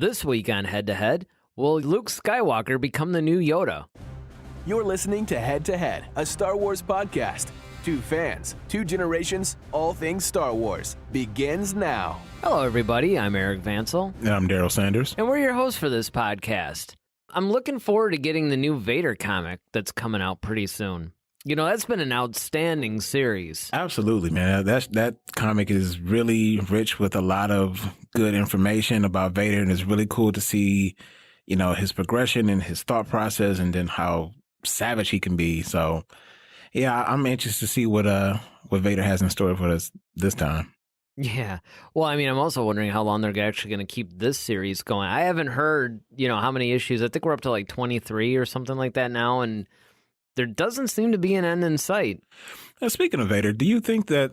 This week on Head to Head, will Luke Skywalker become the new Yoda? You're listening to Head to Head, a Star Wars podcast. Two fans, two generations, all things Star Wars. Begins now. Hello, everybody. I'm Eric Vancil. And I'm Darryl Sanders. And we're your hosts for this podcast. I'm looking forward to getting the new Vader comic that's coming out pretty soon. You know, that's been an outstanding series. Absolutely, man. That comic is really rich with a lot of good information about Vader, and it's really cool to see, you know, his progression and his thought process, and then how savage he can be. So, yeah, I'm anxious to see what Vader has in store for us this time. Yeah. Well, I mean, I'm also wondering how long they're actually going to keep this series going. I haven't heard, you know, how many issues. I think we're up to like 23 or something like that now, and there doesn't seem to be an end in sight. Now, speaking of Vader, do you think that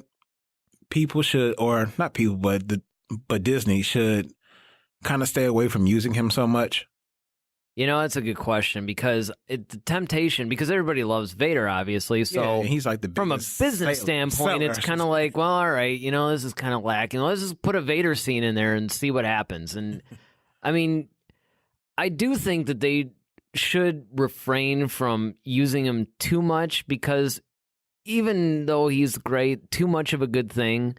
people should, or not people, but Disney should kind of stay away from using him so much? You know, that's a good question, because the temptation, because everybody loves Vader, obviously. So yeah, he's like the from a business standpoint, it's kind of like, well, all right, you know, this is kind of lacking. Let's just put a Vader scene in there and see what happens. And I mean, I do think that they should refrain from using him too much, because even though he's great, too much of a good thing,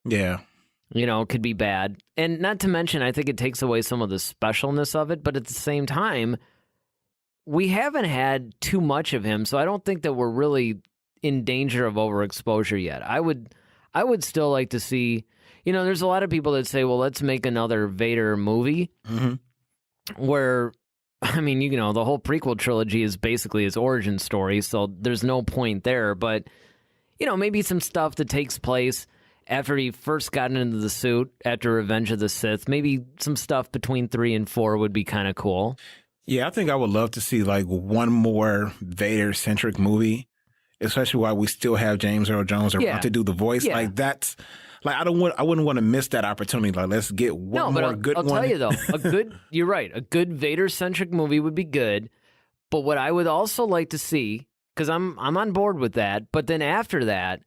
yeah, you know, could be bad. And not to mention, I think it takes away some of the specialness of it, but at the same time, we haven't had too much of him, so I don't think that we're really in danger of overexposure yet. I would still like to see, you know, there's a lot of people that say, well, let's make another Vader movie, where, I mean, you know, the whole prequel trilogy is basically his origin story, so there's no point there. But, you know, maybe some stuff that takes place after he first got into the suit after Revenge of the Sith. Maybe some stuff between 3 and 4 would be kind of cool. Yeah, I think I would love to see like one more Vader-centric movie, especially while we still have James Earl Jones around to do the voice. Yeah. Like that's like I wouldn't want to miss that opportunity. Like let's get one more good one. I'll tell you though, you're right, a good Vader-centric movie would be good. But what I would also like to see, because I'm on board with that, but then after that,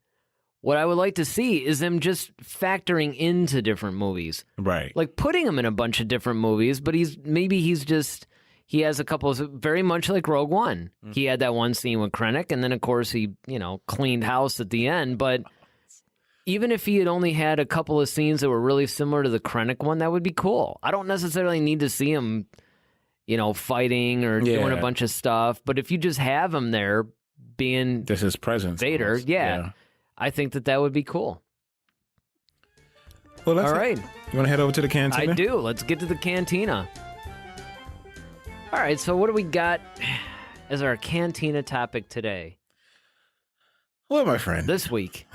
what I would like to see is them just factoring into different movies. Right. Like putting him in a bunch of different movies, but he has a couple of, very much like Rogue One. He had that one scene with Krennic, and then of course he, you know, cleaned house at the end. But even if he had only had a couple of scenes that were really similar to the Krennic one, that would be cool. I don't necessarily need to see him, you know, fighting or doing a bunch of stuff. But if you just have him there being just his presence, Vader, I think that would be cool. Well, all right. You want to head over to the Cantina? I do. Let's get to the Cantina. All right, so what do we got as our Cantina topic today? Well, my friend. This week.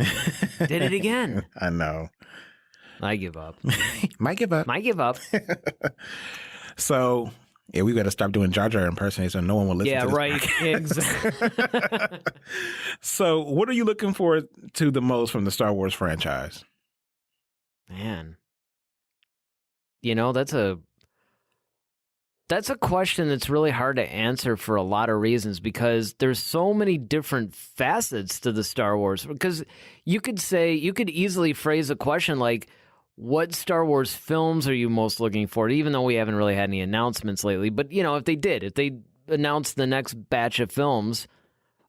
Did it again. I know. I give up. Might give up. So, yeah, we got to stop doing Jar Jar impersonators so no one will listen to this. Yeah, right. Exactly. So, what are you looking forward to the most from the Star Wars franchise? Man. You know, that's a question that's really hard to answer for a lot of reasons, because there's so many different facets to the Star Wars. Because you could easily phrase a question like, what Star Wars films are you most looking forward to? Even though we haven't really had any announcements lately. But, you know, if they announced the next batch of films,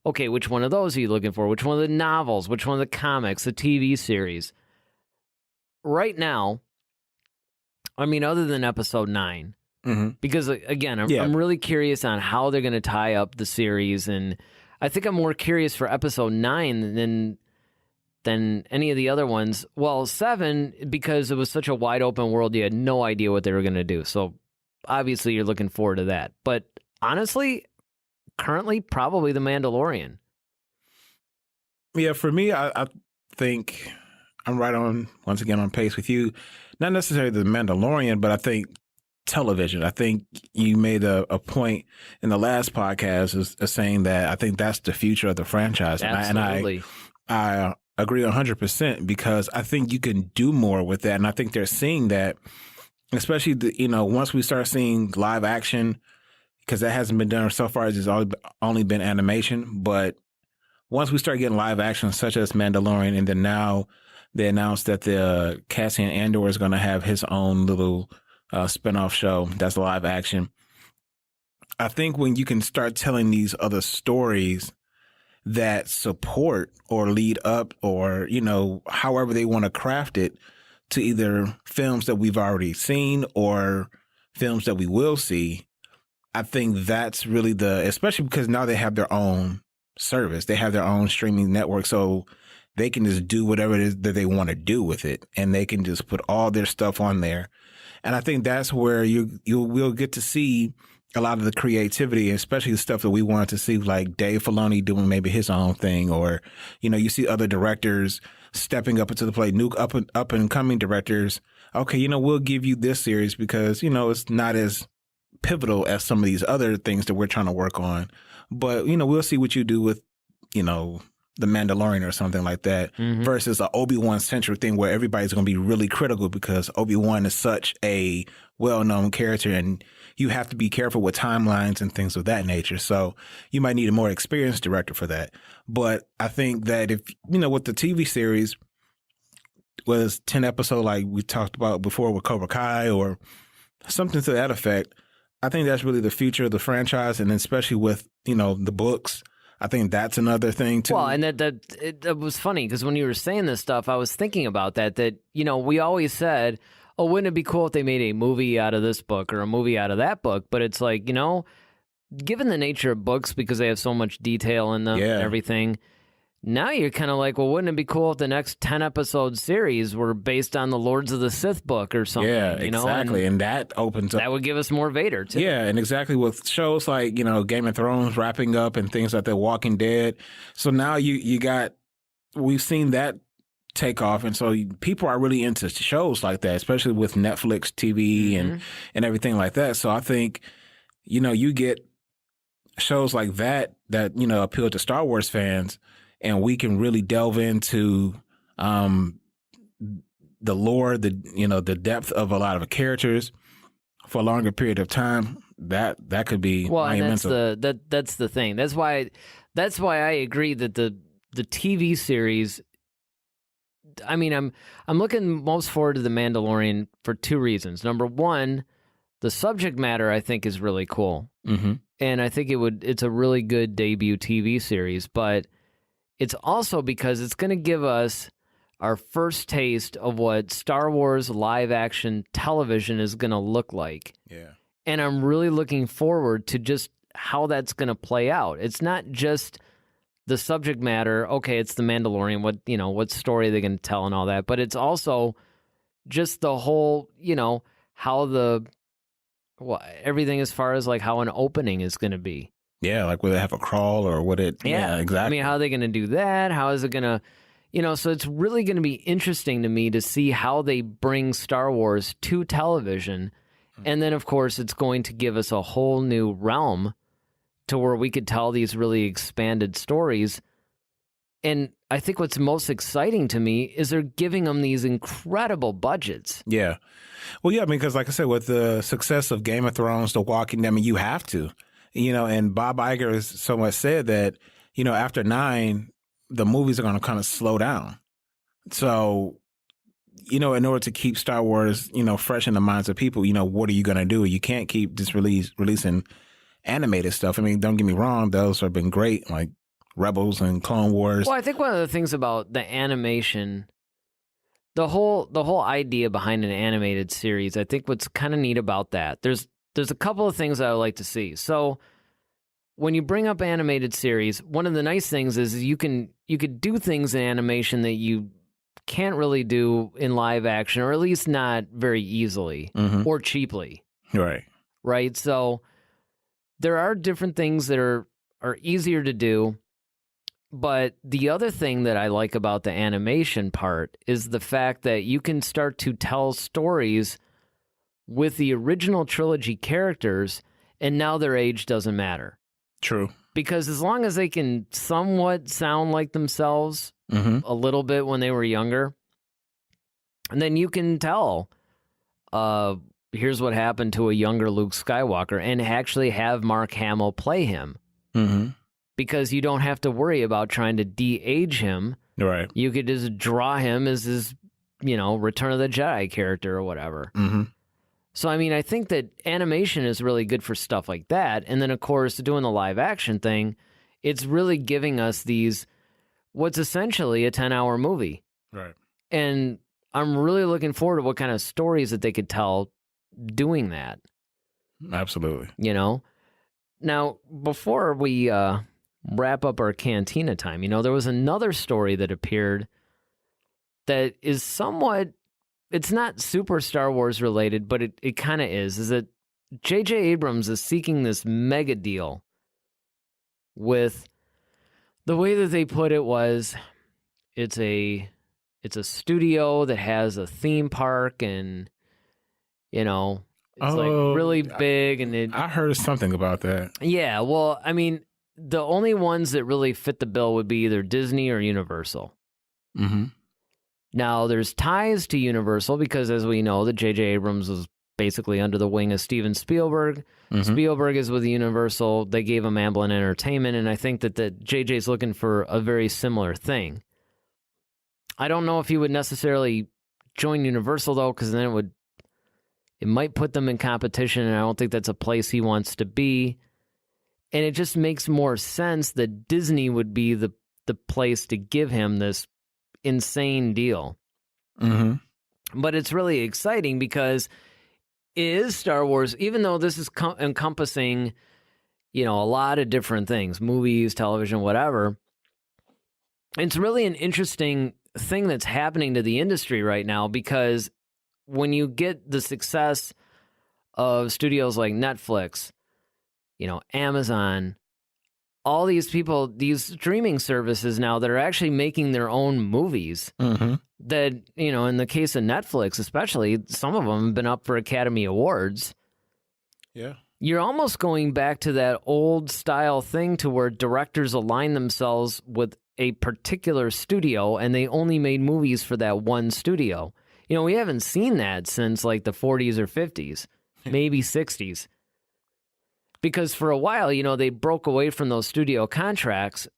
okay, which one of those are you looking for? Which one of the novels? Which one of the comics? The TV series? Right now, I mean, other than Episode 9, because, again, I'm really curious on how they're going to tie up the series. And I think I'm more curious for Episode 9 than any of the other ones. Well, 7, because it was such a wide open world, you had no idea what they were going to do. So obviously you're looking forward to that. But honestly, currently, probably The Mandalorian. Yeah, for me, I think I'm right on, once again, on pace with you. Not necessarily The Mandalorian, but I think television. I think you made a point in the last podcast as saying that I think that's the future of the franchise. Absolutely. And I agree 100%, because I think you can do more with that. And I think they're seeing that, especially, once we start seeing live action, because that hasn't been done so far. It's only been animation. But once we start getting live action, such as Mandalorian, and then now they announced that the Cassian Andor is going to have his own little spinoff show that's live action. I think when you can start telling these other stories that support or lead up or, however they want to craft it to either films that we've already seen or films that we will see, I think that's really especially because now they have their own service. They have their own streaming network. So they can just do whatever it is that they want to do with it. And they can just put all their stuff on there. And I think that's where we'll get to see a lot of the creativity, especially the stuff that we wanted to see, like Dave Filoni doing maybe his own thing, or, you see other directors stepping up into the plate, new up and coming directors. Okay, we'll give you this series because, it's not as pivotal as some of these other things that we're trying to work on. But, we'll see what you do with, The Mandalorian or something like that versus an Obi-Wan centric thing where everybody's going to be really critical because Obi-Wan is such a well-known character and you have to be careful with timelines and things of that nature. So you might need a more experienced director for that. But I think that if, with the TV series was 10 episodes like we talked about before with Cobra Kai or something to that effect, I think that's really the future of the franchise. And especially with, the books, I think that's another thing too. Well, and it was funny because when you were saying this stuff, I was thinking about that, we always said, oh, wouldn't it be cool if they made a movie out of this book or a movie out of that book? But it's like, given the nature of books because they have so much detail in them and everything, now you're kind of like, well, wouldn't it be cool if the next 10-episode series were based on the Lords of the Sith book or something? Yeah, exactly. And that opens up. That would give us more Vader, too. Yeah, and exactly with shows like, Game of Thrones wrapping up and things like that, Walking Dead. So now we've seen that take off. And so people are really into shows like that, especially with Netflix TV and everything like that. So I think, you get shows like that appeal to Star Wars fans. And we can really delve into the lore, the depth of a lot of characters for a longer period of time. That could be monumental. And that's the thing. That's why I agree that the TV series. I mean, I'm looking most forward to The Mandalorian for two reasons. Number one, the subject matter I think is really cool, and I think it's a really good debut TV series, but it's also because it's going to give us our first taste of what Star Wars live-action television is going to look like. Yeah. And I'm really looking forward to just how that's going to play out. It's not just the subject matter, okay, it's The Mandalorian, what story are they going to tell and all that, but it's also just the whole, how everything as far as like how an opening is going to be. Yeah, like will they have a crawl or would it? Yeah, exactly. I mean, how are they going to do that? How is it going to, so it's really going to be interesting to me to see how they bring Star Wars to television. And then, of course, it's going to give us a whole new realm to where we could tell these really expanded stories. And I think what's most exciting to me is they're giving them these incredible budgets. Yeah. Well, yeah, because like I said, with the success of Game of Thrones, The Walking Dead, you have to. And Bob Iger has so much said that, after 9, the movies are going to kind of slow down. So, in order to keep Star Wars, fresh in the minds of people, what are you going to do? You can't keep just releasing animated stuff. I mean, don't get me wrong. Those have been great, like Rebels and Clone Wars. Well, I think one of the things about the animation, the whole idea behind an animated series, I think what's kind of neat about that, there's a couple of things I would like to see. So when you bring up animated series, one of the nice things is you could do things in animation that you can't really do in live action, or at least not very easily or cheaply. Right. Right. So there are different things that are easier to do. But the other thing that I like about the animation part is the fact that you can start to tell stories with the original trilogy characters, and now their age doesn't matter. True. Because as long as they can somewhat sound like themselves a little bit when they were younger, and then you can tell, here's what happened to a younger Luke Skywalker, and actually have Mark Hamill play him. Because you don't have to worry about trying to de-age him. Right. You could just draw him as his, Return of the Jedi character or whatever. So, I mean, I think that animation is really good for stuff like that. And then, of course, doing the live action thing, it's really giving us what's essentially a 10-hour movie. Right. And I'm really looking forward to what kind of stories that they could tell doing that. Absolutely. You know? Now, before we wrap up our Cantina time, there was another story that appeared that is somewhat, it's not super Star Wars related, but it kind of is that J.J. Abrams is seeking this mega deal with, the way that they put it was, it's a studio that has a theme park and, it's like really big. And I heard something about that. Yeah, well, I mean, the only ones that really fit the bill would be either Disney or Universal. Mm-hmm. Now, there's ties to Universal because, as we know, that J.J. Abrams was basically under the wing of Steven Spielberg. Mm-hmm. Spielberg is with Universal. They gave him Amblin Entertainment, and I think that J.J.'s looking for a very similar thing. I don't know if he would necessarily join Universal, though, because then it might put them in competition, and I don't think that's a place he wants to be. And it just makes more sense that Disney would be the place to give him this insane deal. Mm-hmm. But it's really exciting because it is Star Wars, even though this is encompassing, a lot of different things, movies, television, whatever. It's really an interesting thing that's happening to the industry right now, because when you get the success of studios like Netflix, Amazon, all these people, these streaming services now that are actually making their own movies, mm-hmm. that, in the case of Netflix especially, some of them have been up for Academy Awards. Yeah. You're almost going back to that old style thing to where directors align themselves with a particular studio and they only made movies for that one studio. We haven't seen that since like the 40s or 50s, maybe 60s. Because for a while, they broke away from those studio contracts,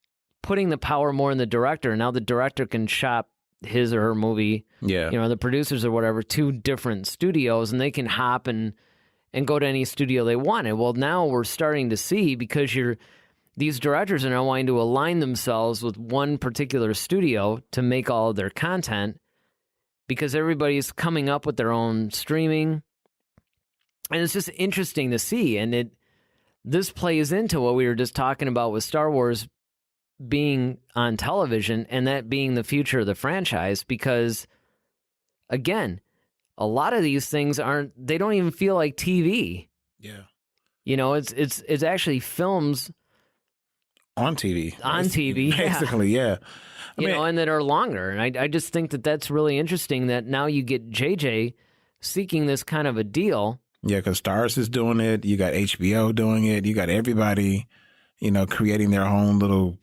putting the power more in the director. Now the director can shop his or her movie, the producers or whatever, to different studios, and they can hop and go to any studio they wanted. Well, now we're starting to see, because these directors are now wanting to align themselves with one particular studio to make all of their content, because everybody's coming up with their own streaming. And it's just interesting to see. And this plays into what we were just talking about with Star Wars being on television and that being the future of the franchise, because, again, a lot of these things they don't even feel like TV. Yeah. It's actually films on TV. On TV, basically, yeah. And that are longer. And I just think that that's really interesting that now you get JJ seeking this kind of a deal. Yeah, because Starz is doing it. You got HBO doing it. You got everybody, creating their own little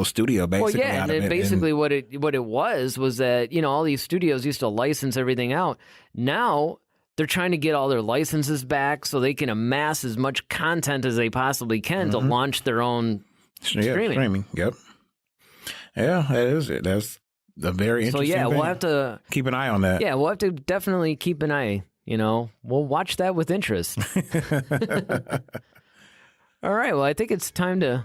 studio, basically. Well, yeah, and basically what it was that, all these studios used to license everything out. Now they're trying to get all their licenses back so they can amass as much content as they possibly can to launch their own streaming. Yep. Yeah, that is it. That's a very interesting thing. We'll have to keep an eye on that. Yeah, we'll have to definitely keep an eye. We'll watch that with interest. All right, well, I think it's time to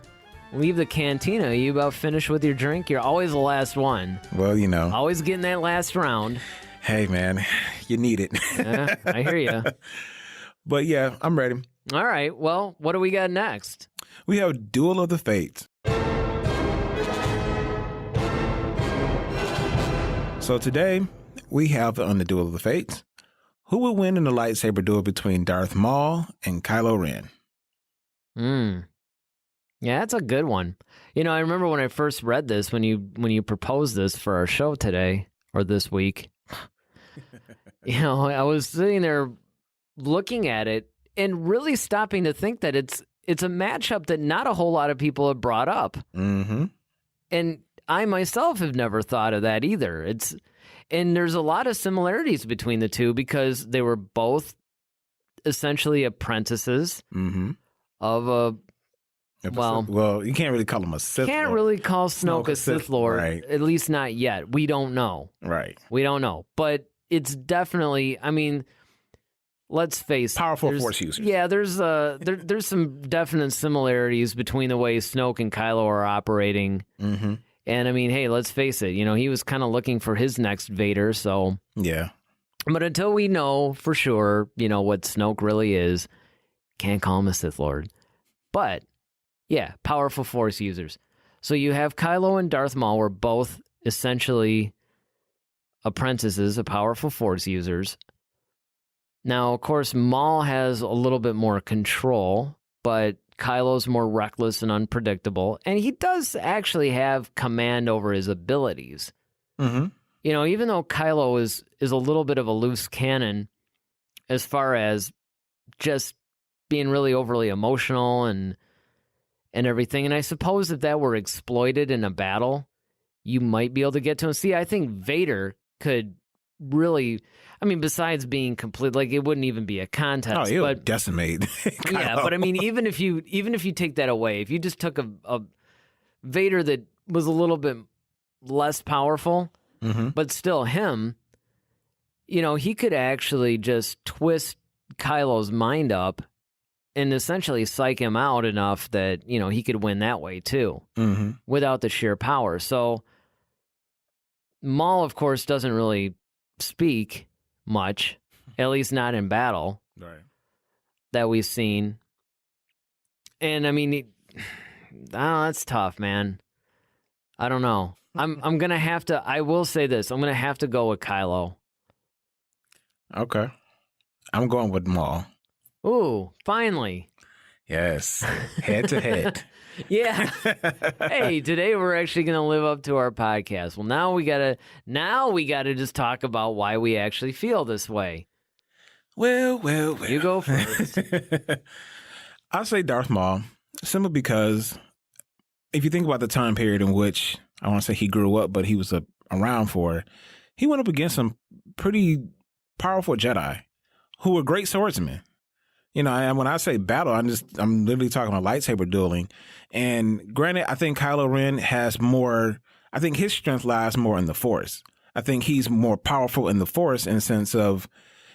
leave the cantina. Are you about finished with your drink? You're always the last one. Well, Always getting that last round. Hey, man, you need it. Yeah, I hear you. But yeah, I'm ready. All right, well, what do we got next? We have Duel of the Fates. So today, we have on the Duel of the Fates, who will win in the lightsaber duel between Darth Maul and Kylo Ren? Yeah, that's a good one. I remember when I first read this, when you proposed this for our show today, or this week, I was sitting there looking at it and really stopping to think that it's a matchup that not a whole lot of people have brought up. Mm-hmm. And I myself have never thought of that either. And there's a lot of similarities between the two, because they were both essentially apprentices of a... Well, you can't really call him a Sith Lord. Can't really call Snoke a Sith Lord, right. At least not yet. We don't know. Right. We don't know. But it's definitely, let's face it. Powerful Force users. Yeah, there's some definite similarities between the way Snoke and Kylo are operating. Mm-hmm. And I mean, hey, let's face it. He was kind of looking for his next Vader. So yeah. But until we know for sure, what Snoke really is, can't call him a Sith Lord. But yeah, powerful Force users. So you have Kylo and Darth Maul were both essentially apprentices of powerful Force users. Now, of course, Maul has a little bit more control, but Kylo's more reckless and unpredictable, and he does actually have command over his abilities. Mm-hmm. Even though Kylo is a little bit of a loose cannon as far as just being really overly emotional and everything, and I suppose if that were exploited in a battle, you might be able to get to him. See, I think Vader could really, besides being complete, it wouldn't even be a contest. Oh, it would decimate. Yeah, but even if you take that away, if you just took a Vader that was a little bit less powerful, mm-hmm. but still him, he could actually just twist Kylo's mind up and essentially psych him out enough that, he could win that way too, mm-hmm. without the sheer power. So Maul, of course, doesn't really speak much, at least not in battle, right, that we've seen. And that's tough, man. I don't know. I'm gonna have to. I will say this. I'm gonna have to go with Kylo. Okay, I'm going with Maul. Ooh, finally. Yes, head to head. Yeah. Hey, today we're actually going to live up to our podcast. Well, now we got to just talk about why we actually feel this way. Well. You go first. I'll say Darth Maul, simply because if you think about the time period in which, I want to say he grew up, but he was around for, he went up against some pretty powerful Jedi who were great swordsmen. And when I say battle, I'm literally talking about lightsaber dueling. And granted, I think Kylo Ren has more, I think his strength lies more in the Force. I think he's more powerful in the Force in the sense of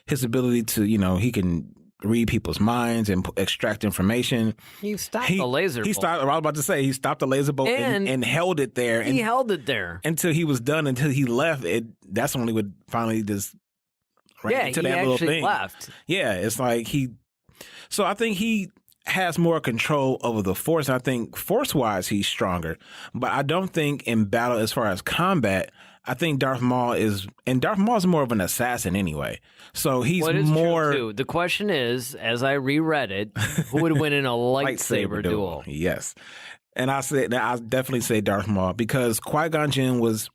his ability to, he can read people's minds and extract information. He stopped the laser bolt. I was about to say, he stopped the laser bolt and held it there. He held it there. Until he was done, until he left. That's when he would finally just ran into that little thing. Left. Yeah, it's like so I think he has more control over the Force. I think Force-wise, he's stronger. But I don't think in battle, as far as combat, I think Darth Maul is more of an assassin anyway. So he's more. True too. The question is, as I reread it, who would win in a lightsaber duel? Yes. And I definitely say Darth Maul because Qui-Gon Jinn was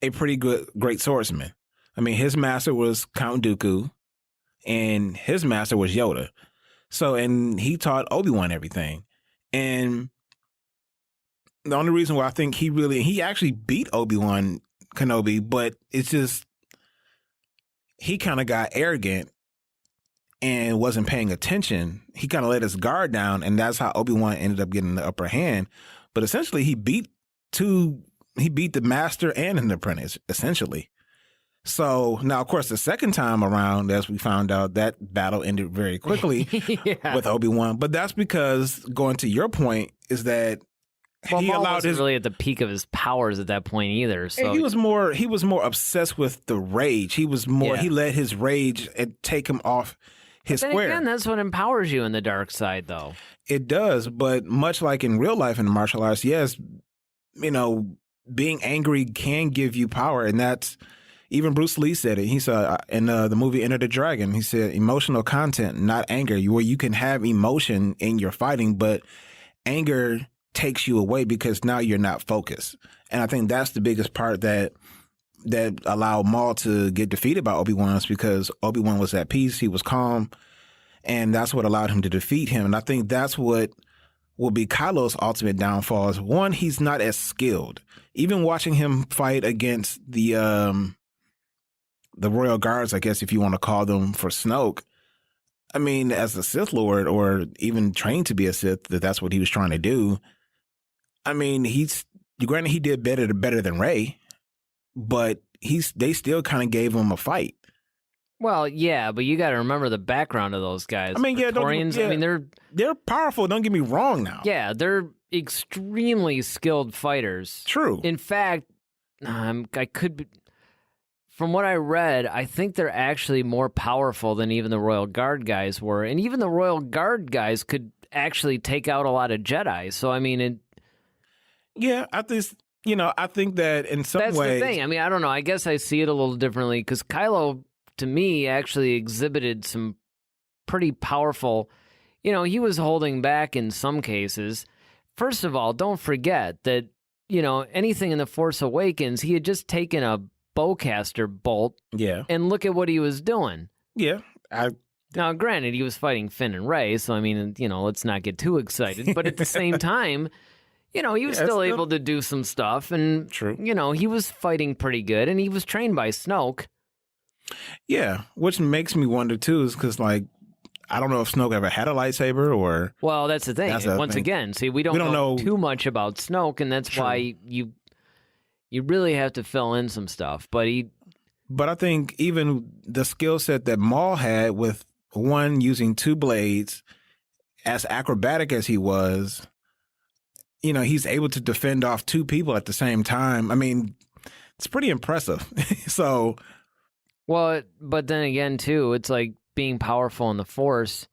a pretty great swordsman. His master was Count Dooku, and his master was Yoda. So, and he taught Obi-Wan everything. And the only reason why I think he actually beat Obi-Wan Kenobi, but it's just, he kind of got arrogant and wasn't paying attention. He kind of let his guard down, and that's how Obi-Wan ended up getting the upper hand. But essentially, he beat the master and an apprentice, essentially. So now, of course, the second time around, as we found out, that battle ended very quickly with Obi-Wan. But that's because, going to your point, is that he allowed wasn't really at the peak of his powers at that point either. So he was more obsessed with the rage. He was more. Yeah. He let his rage take him off his square. Again, that's what empowers you in the dark side, though. It does, but much like in real life in martial arts, yes, being angry can give you power, and that's. Even Bruce Lee said it. He said in the movie Enter the Dragon, he said emotional content, not anger, where you can have emotion in your fighting, but anger takes you away because now you're not focused. And I think that's the biggest part that allowed Maul to get defeated by Obi-Wan is because Obi-Wan was at peace. He was calm. And that's what allowed him to defeat him. And I think that's what will be Kylo's ultimate downfall is, one, he's not as skilled. Even watching him fight against the Royal Guards, I guess, if you want to call them, for Snoke. As a Sith Lord or even trained to be a Sith, that's what he was trying to do. Granted, he did better than Rey, but they still kind of gave him a fight. Well, yeah, but you got to remember the background of those guys. I mean, yeah, Praetorians, I mean, they're powerful. Don't get me wrong now. yeah, they're extremely skilled fighters. True. In fact, I could be, from what I read, I think they're actually more powerful than even the Royal Guard guys were. And even the Royal Guard guys could actually take out a lot of Jedi. So, I mean, yeah, I think that in some that's ways. the thing. I mean, I don't know. I guess I see it a little differently because Kylo, to me, actually exhibited some pretty powerful, he was holding back in some cases. First of all, don't forget that, anything in The Force Awakens, he had just taken a bowcaster bolt. Yeah. And look at what he was doing. Yeah. Now, granted, he was fighting Finn and Rey, so, I mean, let's not get too excited. But at the same time, he was still able to do some stuff. And, True. He was fighting pretty good, and he was trained by Snoke. Yeah, which makes me wonder, too, is because, I don't know if Snoke ever had a lightsaber or... Well, that's the thing. Once again, see, we don't know too much about Snoke, and that's why you really have to fill in some stuff. But I think even the skill set that Maul had with one using two blades, as acrobatic as he was, he's able to defend off two people at the same time. I mean, it's pretty impressive. So... Well, but then again, too, it's like being powerful in the Force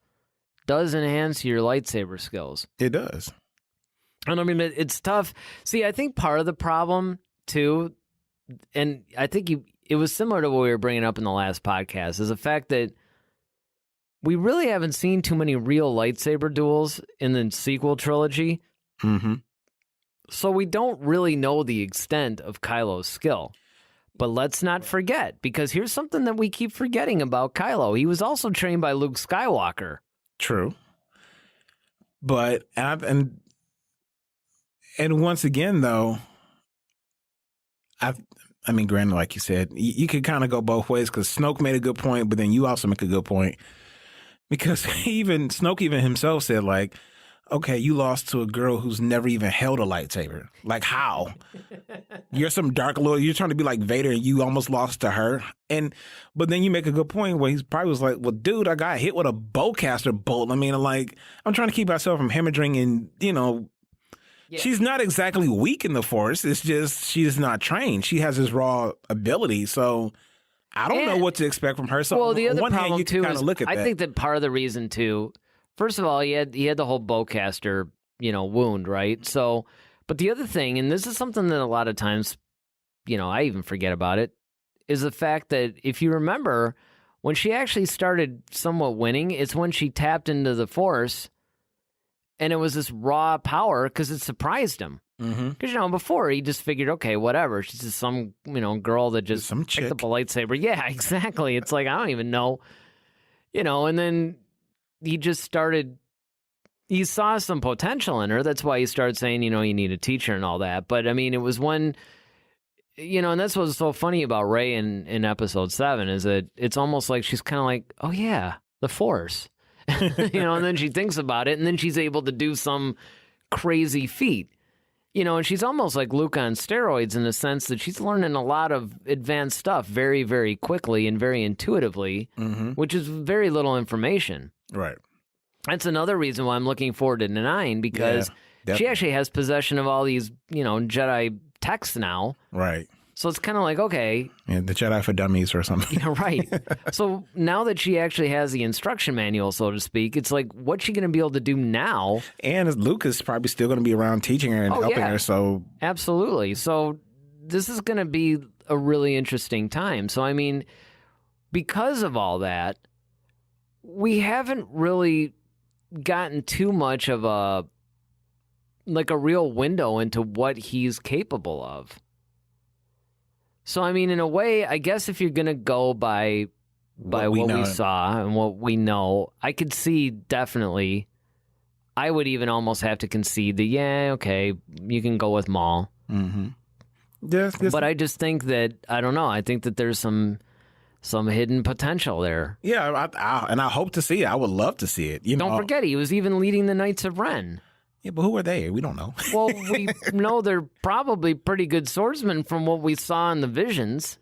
does enhance your lightsaber skills. It does. And I mean, it's tough. See, I think part of the problem, too, and I think it was similar to what we were bringing up in the last podcast, is the fact that we really haven't seen too many real lightsaber duels in the sequel trilogy. Mm-hmm. So we don't really know the extent of Kylo's skill. But let's not forget, because here's something that we keep forgetting about Kylo. He was also trained by Luke Skywalker. True. But, and once again, though, I mean, granted, like you said, you could kind of go both ways because Snoke made a good point, but then you also make a good point. Because Snoke even himself said, okay, you lost to a girl who's never even held a lightsaber. Like, how? You're some dark lord. You're trying to be like Vader, and you almost lost to her. But then you make a good point where he's probably was like, well, dude, I got hit with a bowcaster bolt. I mean, I'm trying to keep myself from hemorrhaging, and, yeah. She's not exactly weak in the Force. It's just she's not trained. She has this raw ability, so I don't know what to expect from her. So well, the other on one problem, hand, you too, can kind of look at I that. think that part of the reason, too, first of all, he had the whole bowcaster, wound, right? So, but the other thing, and this is something that a lot of times, I even forget about it, is the fact that if you remember, when she actually started somewhat winning, it's when she tapped into the Force, and it was this raw power because it surprised him. Because, before he just figured, okay, whatever. She's just some, girl that just picked up a lightsaber. Yeah, exactly. It's like, I don't even know, and then he just started, he saw some potential in her. That's why he started saying, you need a teacher and all that. But I mean, it was when, and that's what's so funny about Rey in episode 7 is that it's almost like she's kind of like, oh yeah, the Force, and then she thinks about it and then she's able to do some crazy feat, and she's almost like Luke on steroids in the sense that she's learning a lot of advanced stuff very, very quickly and very intuitively, which is very little information. Right. That's another reason why I'm looking forward to 9 because she actually has possession of all these, Jedi texts now. Right. So it's kind of like, okay. Yeah, the Jedi for Dummies or something. Yeah, right. So now that she actually has the instruction manual, so to speak, it's like, what's she going to be able to do now? And Luke is probably still going to be around teaching her and helping her. So absolutely. So this is going to be a really interesting time. So, I mean, because of all that, we haven't really gotten too much of a real window into what he's capable of. So, I mean, in a way, I guess if you're going to go by what we saw and what we know, I could see definitely, I would even almost have to concede that, yeah, okay, you can go with Maul. Yes, but I just think that, I don't know, I think that there's some hidden potential there. Yeah, and I hope to see it. I would love to see it. Don't forget, he was even leading the Knights of Ren. Yeah, but who are they? We don't know. Well, we know they're probably pretty good swordsmen from what we saw in the visions.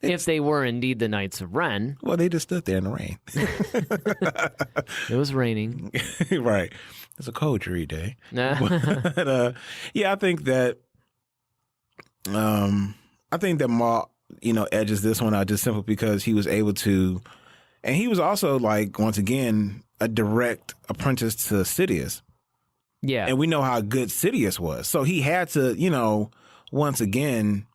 If they were indeed the Knights of Ren. Well, they just stood there in the rain. It was raining. Right. It's a cold, dreary day. Nah. But, yeah, I think that Maul, edges this one out just simply because he was able to, and he was also like, once again, a direct apprentice to Sidious. Yeah. And we know how good Sidious was. So he had to, once again,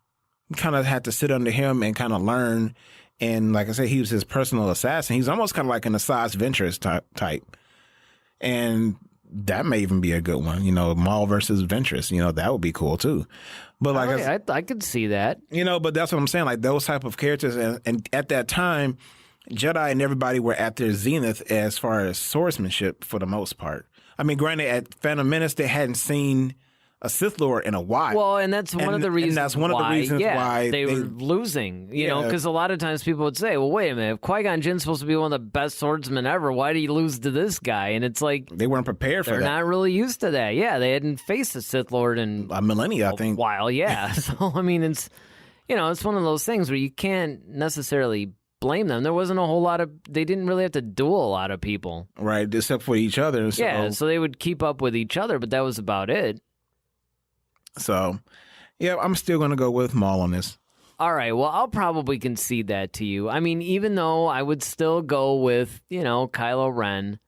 kind of had to sit under him and kind of learn. And like I said, he was his personal assassin. He's almost kind of like an Asajj Ventress type. And that may even be a good one, Maul versus Ventress. That would be cool too. But like I could see that. But that's what I'm saying. Like those type of characters, and at that time, Jedi and everybody were at their zenith as far as swordsmanship for the most part. I mean, granted, at Phantom Menace, they hadn't seen a Sith Lord in a while. Well, and that's one of the reasons. And that's one of the reasons why they were losing. Because a lot of times people would say, "Well, wait a minute, if Qui-Gon Jinn's supposed to be one of the best swordsmen ever, why did he lose to this guy?" And it's like they weren't prepared for that. They're not really used to that. Yeah, they hadn't faced a Sith Lord in a millennia, I think. While, yeah. So I mean, it's it's one of those things where you can't necessarily blame them. There wasn't a whole lot of. They didn't really have to duel a lot of people, right? Except for each other. So. Yeah, so they would keep up with each other, but that was about it. So, yeah, I'm still going to go with Maul on this. All right, well, I'll probably concede that to you. I mean, even though I would still go with, Kylo Ren,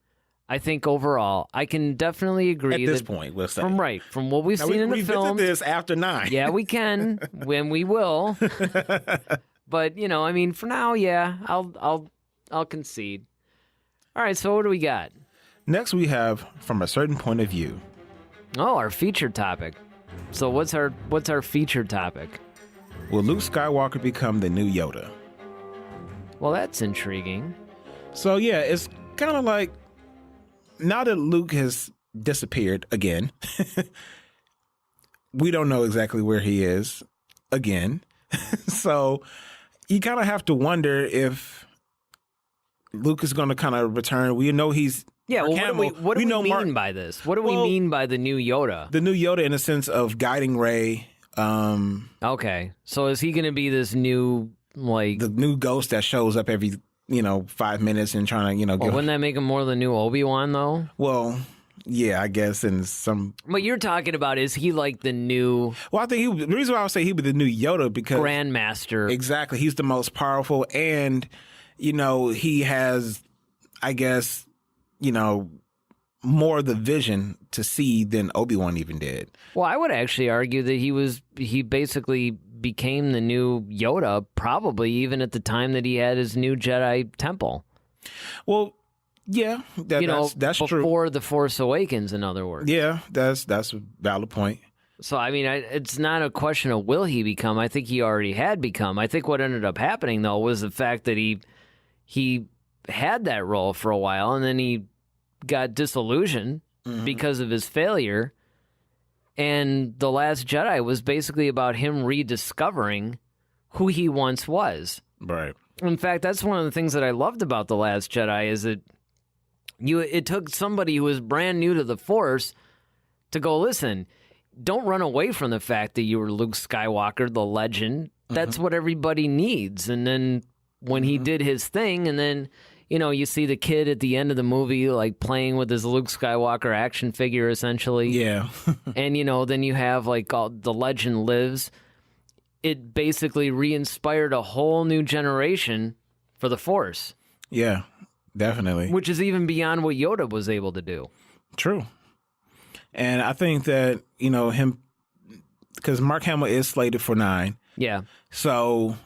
I think overall, I can definitely agree. At this point, we'll say. From what we've seen in the film. We this after 9. Yeah, we can, when we will. But, I mean, for now, yeah, I'll concede. All right, so what do we got? Next, we have From a Certain Point of View. Oh, our feature topic. So what's our feature topic? Will Luke Skywalker become the new Yoda? Well, that's intriguing. So yeah, it's kind of like now that Luke has disappeared again, we don't know exactly where he is again. So you kind of have to wonder if Luke is going to kind of return. We know he's what do we mean by this? What do we mean by the new Yoda? The new Yoda in the sense of guiding Rey. Okay. So is he going to be this new, the new ghost that shows up every, 5 minutes and trying to, wouldn't that make him more the new Obi-Wan, though? Well, yeah, I guess in some... What you're talking about, is he like the new... Well, I think the reason why I would say he would be the new Yoda because... Grandmaster. Exactly. He's the most powerful and, he has, I guess... more of the vision to see than Obi-Wan even did. Well, I would actually argue that he basically became the new Yoda, probably even at the time that he had his new Jedi temple. Well, yeah, that's true. Before The Force Awakens, in other words. Yeah, that's a valid point. So, I mean, it's not a question of will he become. I think he already had become. I think what ended up happening, though, was the fact that he had that role for a while, and then he got disillusioned because of his failure. And The Last Jedi was basically about him rediscovering who he once was. Right. In fact, that's one of the things that I loved about The Last Jedi is that it took somebody who was brand new to the Force to go, listen, don't run away from the fact that you were Luke Skywalker, the legend. That's what everybody needs. And then when he did his thing, and then... you see the kid at the end of the movie, like, playing with his Luke Skywalker action figure, essentially. Yeah. And, then you have, like, all the legend lives. It basically re-inspired a whole new generation for the Force. Yeah, definitely. Which is even beyond what Yoda was able to do. True. And I think that, him, because Mark Hamill is slated for 9. Yeah. So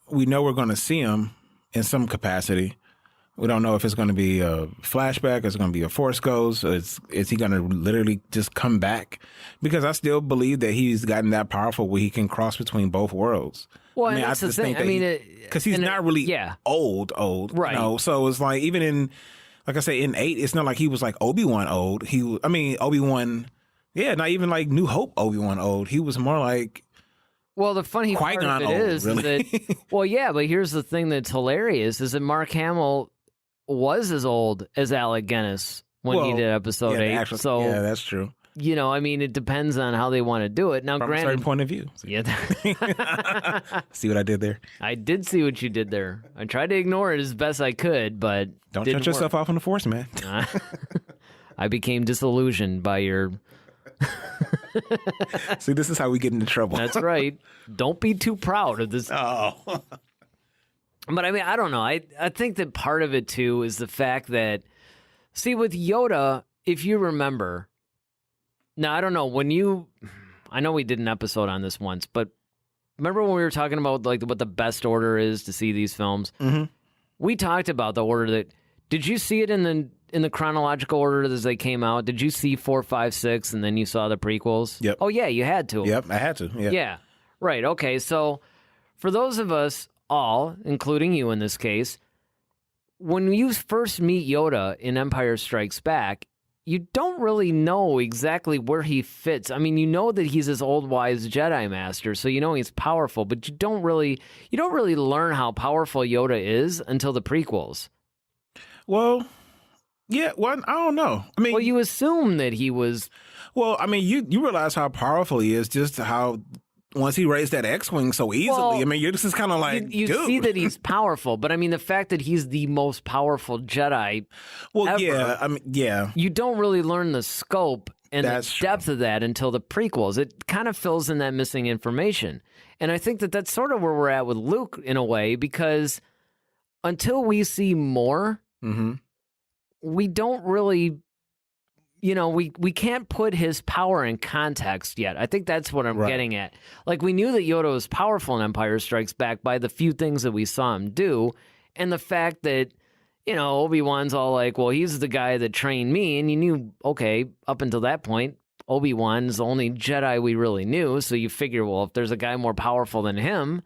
we know we're going to see him in some capacity. We don't know if it's going to be a flashback, or it's going to be a Force Ghost, or is he going to literally just come back? Because I still believe that he's gotten that powerful where he can cross between both worlds. Well, and that's the thing. Because he's not really old, right? So it's like, even in, like I say, in 8, it's not like he was like Obi-Wan old. Obi-Wan, not even like New Hope Obi-Wan old. He was more like... Well, the funny part of it is that... Well, yeah, but here's the thing that's hilarious, is that Mark Hamill... was as old as Alec Guinness when he did episode 8. Yeah, that's true. I mean, it depends on how they want to do it. Now, From granted, a certain point of view. yeah, See what I did there? I did see what you did there. I tried to ignore it as best I could, but Don't didn't shut yourself work. off on the Force, man. I became disillusioned by your. See, this is how we get into trouble. That's right. Don't be too proud of this. Oh. But I mean, I don't know. I think that part of it too is the fact that, see, with Yoda, if you remember, now I don't know I know we did an episode on this once, but remember when we were talking about like what the best order is to see these films? Mm-hmm. We talked about the order that. Did you see it in the chronological order as they came out? Did you see 4, 5, 6, and then you saw the prequels? Yep. Oh yeah, you had to. Yep, I had to. Yeah. Yeah. Right. Okay. So for those of us all, including you in this case, when you first meet Yoda in Empire Strikes Back, you don't really know exactly where he fits. I mean, you know that he's this old wise Jedi master, so you know he's powerful, but you don't really learn how powerful Yoda is until the prequels. Well, yeah, well, I don't know. I mean, Well, you assume that he was. well, I mean, you realize how powerful he is, just how once he raised that X-wing so easily. Well, I mean, you're just kind of like, You dude. see that he's powerful, but I mean, the fact that he's the most powerful Jedi well, ever, yeah, I mean, yeah, you don't really learn the scope and That's the true. depth of that until the prequels. It kind of fills in that missing information. And I think that that's sort of where we're at with Luke in a way, because until we see more, mm-hmm. we don't really, we can't put his power in context yet. I think that's what I'm Right. getting at. Like, we knew that Yoda was powerful in Empire Strikes Back by the few things that we saw him do, and the fact that, Obi-Wan's all like, well, he's the guy that trained me, and you knew, okay, up until that point, Obi-Wan's the only Jedi we really knew, so you figure, well, if there's a guy more powerful than him,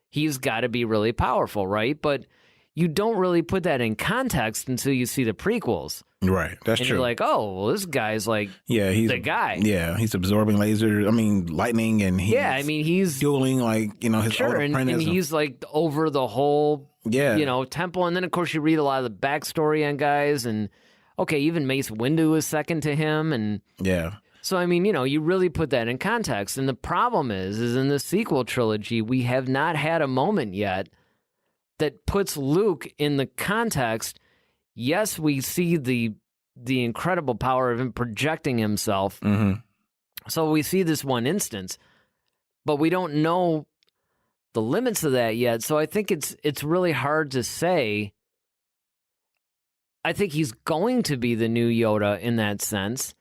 he's got to be really powerful, right? But you don't really put that in context until you see the prequels. Right, that's And true. you're like, oh, well, this guy's like yeah, he's the guy. Yeah, he's absorbing lightning, and he's Yeah, I mean, he's dueling like his sure, old and apprentice. he's like over the whole, yeah, temple. And then, of course, you read a lot of the backstory on guys. And, okay, even Mace Windu is second to him. And yeah, so, I mean, you really put that in context. And the problem is in the sequel trilogy, we have not had a moment yet that puts Luke in the context. Yes, we see the incredible power of him projecting himself. mm-hmm. So we see this one instance, but we don't know the limits of that yet. So I think it's really hard to say. I think he's going to be the new Yoda in that sense,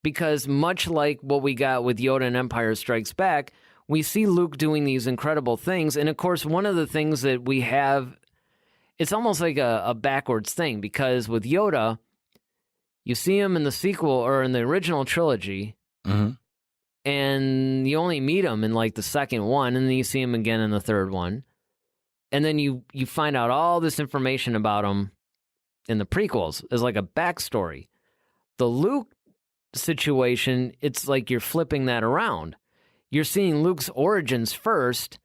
because much like what we got with Yoda in Empire Strikes Back, we see Luke doing these incredible things. And of course, one of the things that we have, it's almost like a backwards thing, because with Yoda, you see him in the sequel or in the original trilogy, Mm-hmm. and you only meet him in like the second one, and then you see him again in the third one. And then you find out all this information about him in the prequels as like a backstory. The Luke situation, it's like you're flipping that around. You're seeing Luke's origins first,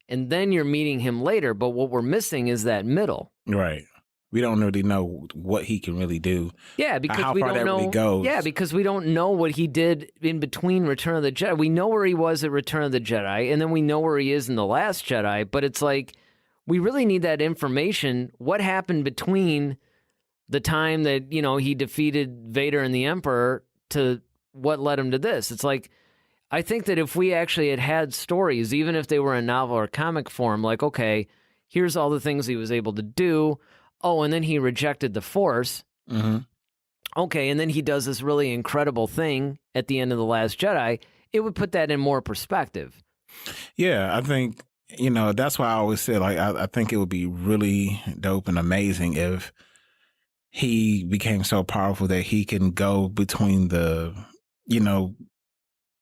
and then you're meeting him later. But what we're missing is that middle. Right. We don't really know what he can really do. Yeah, because how we far don't that know. really goes. Yeah, because we don't know what he did in between Return of the Jedi. We know where he was at Return of the Jedi, and then we know where he is in The Last Jedi. But it's like we really need that information. What happened between the time that he defeated Vader and the Emperor to what led him to this? It's like, I think that if we actually had stories, even if they were in novel or comic form, like, okay, here's all the things he was able to do. Oh, and then he rejected the Force. Mm-hmm. Okay, and then he does this really incredible thing at the end of The Last Jedi. It would put that in more perspective. Yeah, I think, that's why I always say, like, I think it would be really dope and amazing if he became so powerful that he can go between the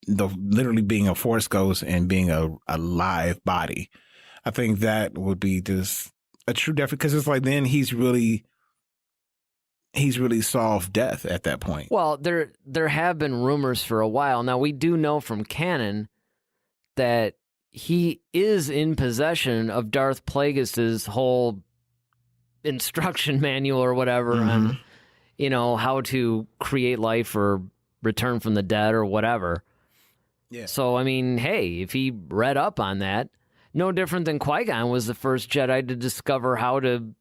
literally being a Force ghost and being a live body. I think that would be just a true death, because it's like then he's really solved death at that point. Well, there have been rumors for a while. Now, we do know from canon that he is in possession of Darth Plagueis's whole instruction manual or whatever on, how to create life or return from the dead or whatever. Yeah. So, I mean, hey, if he read up on that, no different than Qui-Gon was the first Jedi to discover how to,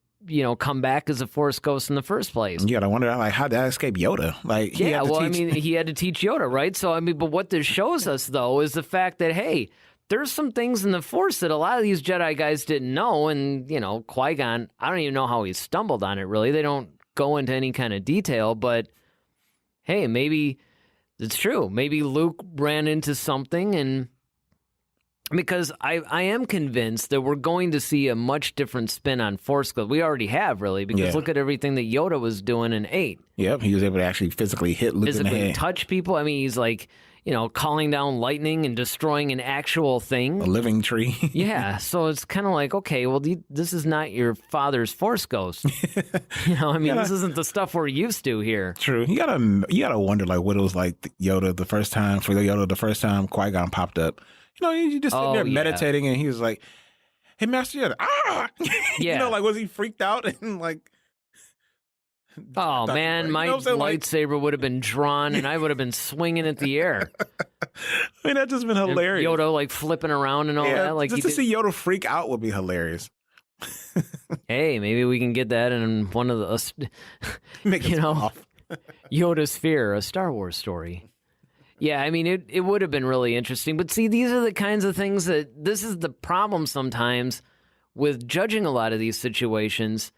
come back as a Force ghost in the first place. Yeah, I wonder, like, how did that escape Yoda? Like, he had to teach Yoda, right? So, I mean, but what this shows us, though, is the fact that, hey, there's some things in the Force that a lot of these Jedi guys didn't know, and, Qui-Gon, I don't even know how he stumbled on it, really. They don't go into any kind of detail, but, hey, maybe it's true. Maybe Luke ran into something, and because I am convinced that we're going to see a much different spin on Force Ghosts. We already have, really, because look at everything that Yoda was doing in 8. Yep, he was able to actually physically hit Luke in the head. Touch people. I mean, he's like, calling down lightning and destroying an actual thing. A living tree. Yeah, so it's kind of like, okay, well, this is not your father's Force ghost. This isn't the stuff we're used to here. True. You gotta wonder, like, what it was like Yoda the first time Qui-Gon popped up. You just sitting there meditating, and he was like, "Hey, Master Yoda, ah!" Yeah. Like, was he freaked out and like? Oh man, my lightsaber would have been drawn, and I would have been swinging at the air. I mean, that's just been hilarious. And Yoda like flipping around and all that. Like, just to see Yoda freak out would be hilarious. Hey, maybe we can get that in one of the, Yoda's Fear, a Star Wars story. Yeah, I mean, it would have been really interesting. But see, these are the kinds of things this is the problem sometimes with judging a lot of these situations.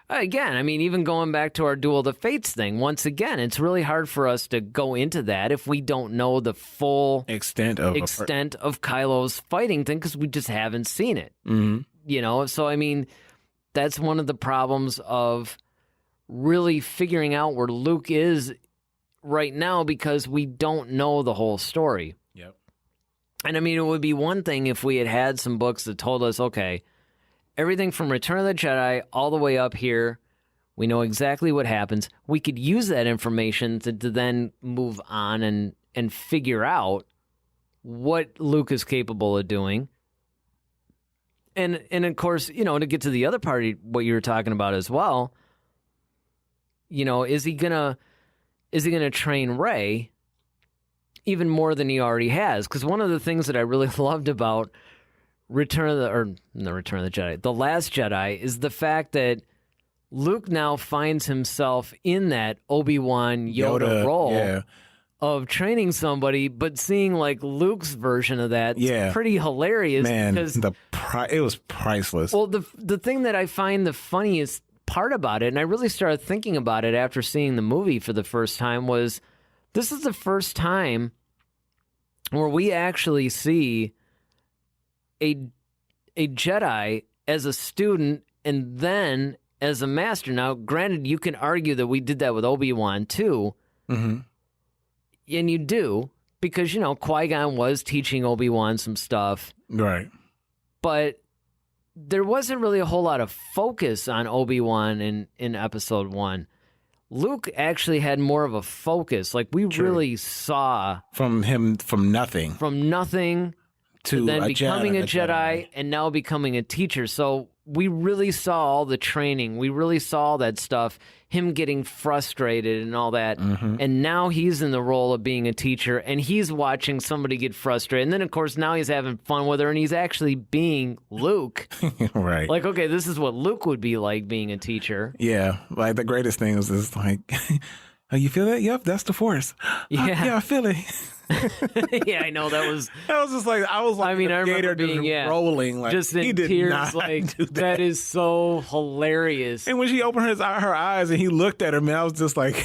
Again, I mean, even going back to our Duel of the Fates thing, once again, it's really hard for us to go into that if we don't know the full extent of Kylo's fighting thing, because we just haven't seen it. Mm-hmm. So I mean, that's one of the problems of really figuring out where Luke is right now, because we don't know the whole story. Yep. And I mean, it would be one thing if we had some books that told us, okay, everything from Return of the Jedi all the way up here, we know exactly what happens. We could use that information to then move on and figure out what Luke is capable of doing. And of course, to get to the other part of what you were talking about as well, is he gonna train Rey even more than he already has? Because one of the things that I really loved about The Last Jedi is the fact that Luke now finds himself in that Obi-Wan Yoda role of training somebody, but seeing like Luke's version of that, it's pretty hilarious. Man, it was priceless. Well, the thing that I find the funniest part about it, and I really started thinking about it after seeing the movie for the first time, was this is the first time where we actually see a Jedi as a student and then as a master. Now, granted, you can argue that we did that with Obi-Wan too. Mm-hmm. And you do, because, Qui-Gon was teaching Obi-Wan some stuff. Right. But there wasn't really a whole lot of focus on Obi-Wan in Episode 1. Luke actually had more of a focus. Like, we really saw... From nothing. From nothing to then becoming a Jedi and now becoming a teacher. So we really saw all the training. We really saw all that stuff, him getting frustrated and all that. Mm-hmm. And now he's in the role of being a teacher, and he's watching somebody get frustrated. And then, of course, now he's having fun with her, and he's actually being Luke. Right. Like, okay, this is what Luke would be like being a teacher. Yeah. Like, the greatest thing was this, like, oh, you feel that? Yep, that's the Force. Yeah. Yeah, I feel it. Yeah, I know that was just like, I remember being rolling, like, just in tears. Like, that is so hilarious. And when she opened her eyes and he looked at her, man, I was just like,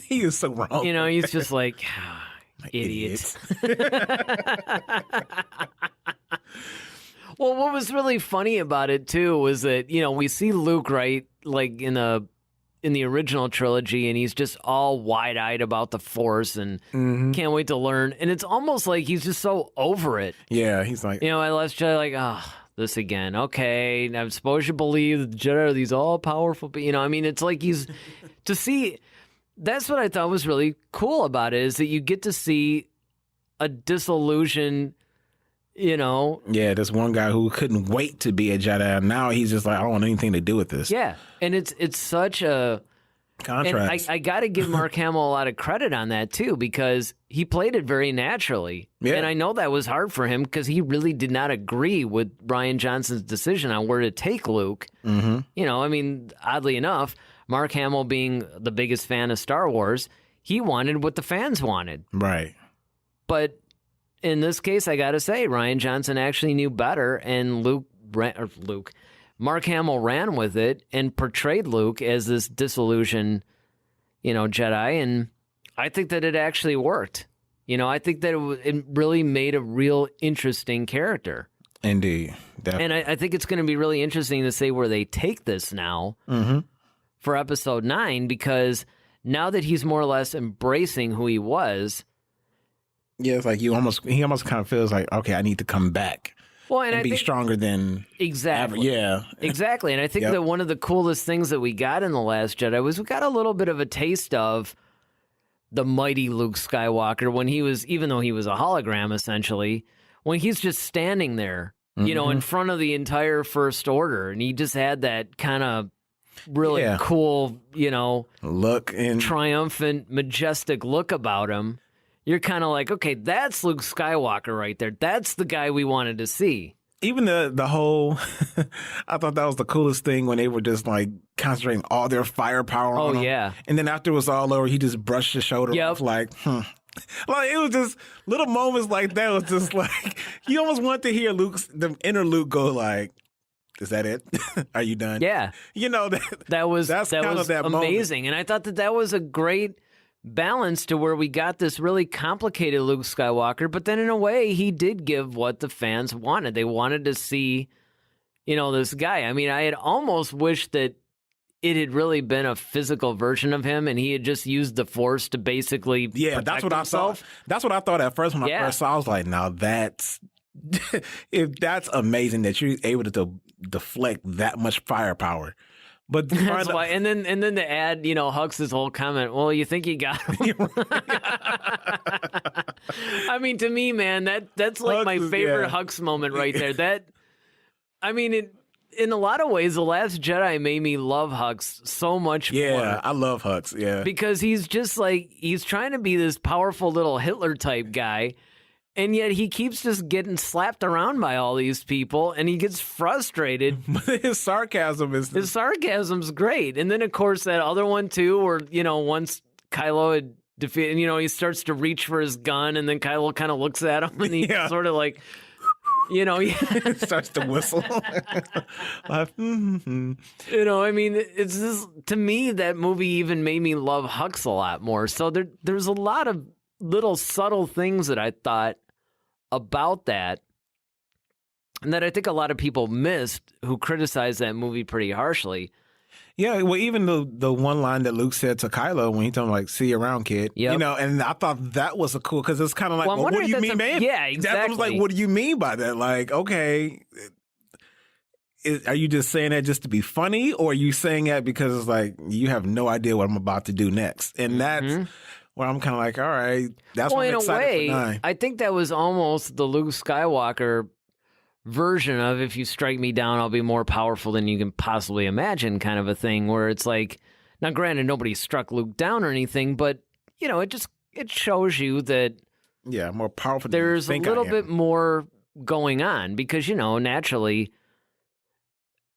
he is so wrong. He's just like, idiot. Well, what was really funny about it too was that we see Luke, right, like in the original trilogy, and he's just all wide-eyed about the Force and can't wait to learn. And it's almost like he's just so over it. Yeah, he's like... I Last Jedi, like, this again. Okay, I suppose you believe that the Jedi are these all-powerful... it's like he's... To see... That's what I thought was really cool about it, is that you get to see a disillusioned... Yeah, this one guy who couldn't wait to be a Jedi, and now he's just like, I don't want anything to do with this. Yeah, and it's such a Contrast. And I got to give Mark Hamill a lot of credit on that, too, because he played it very naturally. Yeah. And I know that was hard for him because he really did not agree with Rian Johnson's decision on where to take Luke. Mm-hmm. You know, I mean, oddly enough, Mark Hamill being the biggest fan of Star Wars, he wanted what the fans wanted. Right. But in this case, I got to say, Rian Johnson actually knew better, and Mark Hamill ran with it and portrayed Luke as this disillusioned, Jedi, and I think that it actually worked. I think that it really made a real interesting character. Indeed. Definitely. And I think it's going to be really interesting to see where they take this now for Episode 9, because now that he's more or less embracing who he was. Yeah, it's like he almost kind of feels like, okay, I need to come back. Well, and be stronger than exactly. ever. Yeah, exactly. And I think that one of the coolest things that we got in The Last Jedi was we got a little bit of a taste of the mighty Luke Skywalker when he was, even though he was a hologram essentially, when he's just standing there, in front of the entire First Order, and he just had that kind of really cool, look and triumphant, majestic look about him. You're kind of like, okay, that's Luke Skywalker right there. That's the guy we wanted to see. Even the whole, I thought that was the coolest thing when they were just like concentrating all their firepower on him. Oh, yeah. And then after it was all over, he just brushed his shoulder off like, Like, it was just little moments like that was just like, you almost want to hear the inner Luke go like, is that it? Are you done? Yeah. That was amazing. moment. And I thought that was a great balance to where we got this really complicated Luke Skywalker, but then in a way he did give what the fans wanted. They wanted to see, this guy. I mean, I had almost wished that it had really been a physical version of him and he had just used the Force to basically that's what himself. I thought. That's what I thought at first when I first saw. I was like, now that's that's amazing that you're able to deflect that much firepower. But that's why, and then to add, Hux's whole comment. Well, you think you got him? I mean, to me, man, that's like my favorite Hux moment right there. In a lot of ways, The Last Jedi made me love Hux so much more. Yeah, I love Hux. Yeah, because he's just like he's trying to be this powerful little Hitler type guy. And yet he keeps just getting slapped around by all these people, and he gets frustrated. His sarcasm's great. And then, of course, that other one, too, where, once Kylo had defeated, he starts to reach for his gun, and then Kylo kind of looks at him, and he sort of like, starts to whistle. It's just, to me, that movie even made me love Hux a lot more. So there's a lot of little subtle things that I thought about that and that I think a lot of people missed who criticized that movie pretty harshly. Yeah, well, even the one line that Luke said to Kylo when he told him, like, see you around, kid. Yep. And I thought that was a cool, because it's kind of like, well, what do you mean, man? Yeah, exactly. I was like, what do you mean by that? Like, okay, are you just saying that just to be funny, or are you saying that because it's like, you have no idea what I'm about to do next? And that's where I'm kind of like, all right, that's what I'm excited for 9. I think that was almost the Luke Skywalker version of if you strike me down, I'll be more powerful than you can possibly imagine kind of a thing, where it's like, now granted, nobody struck Luke down or anything, but, it shows you that more powerful than there's you think a little bit more going on because, naturally,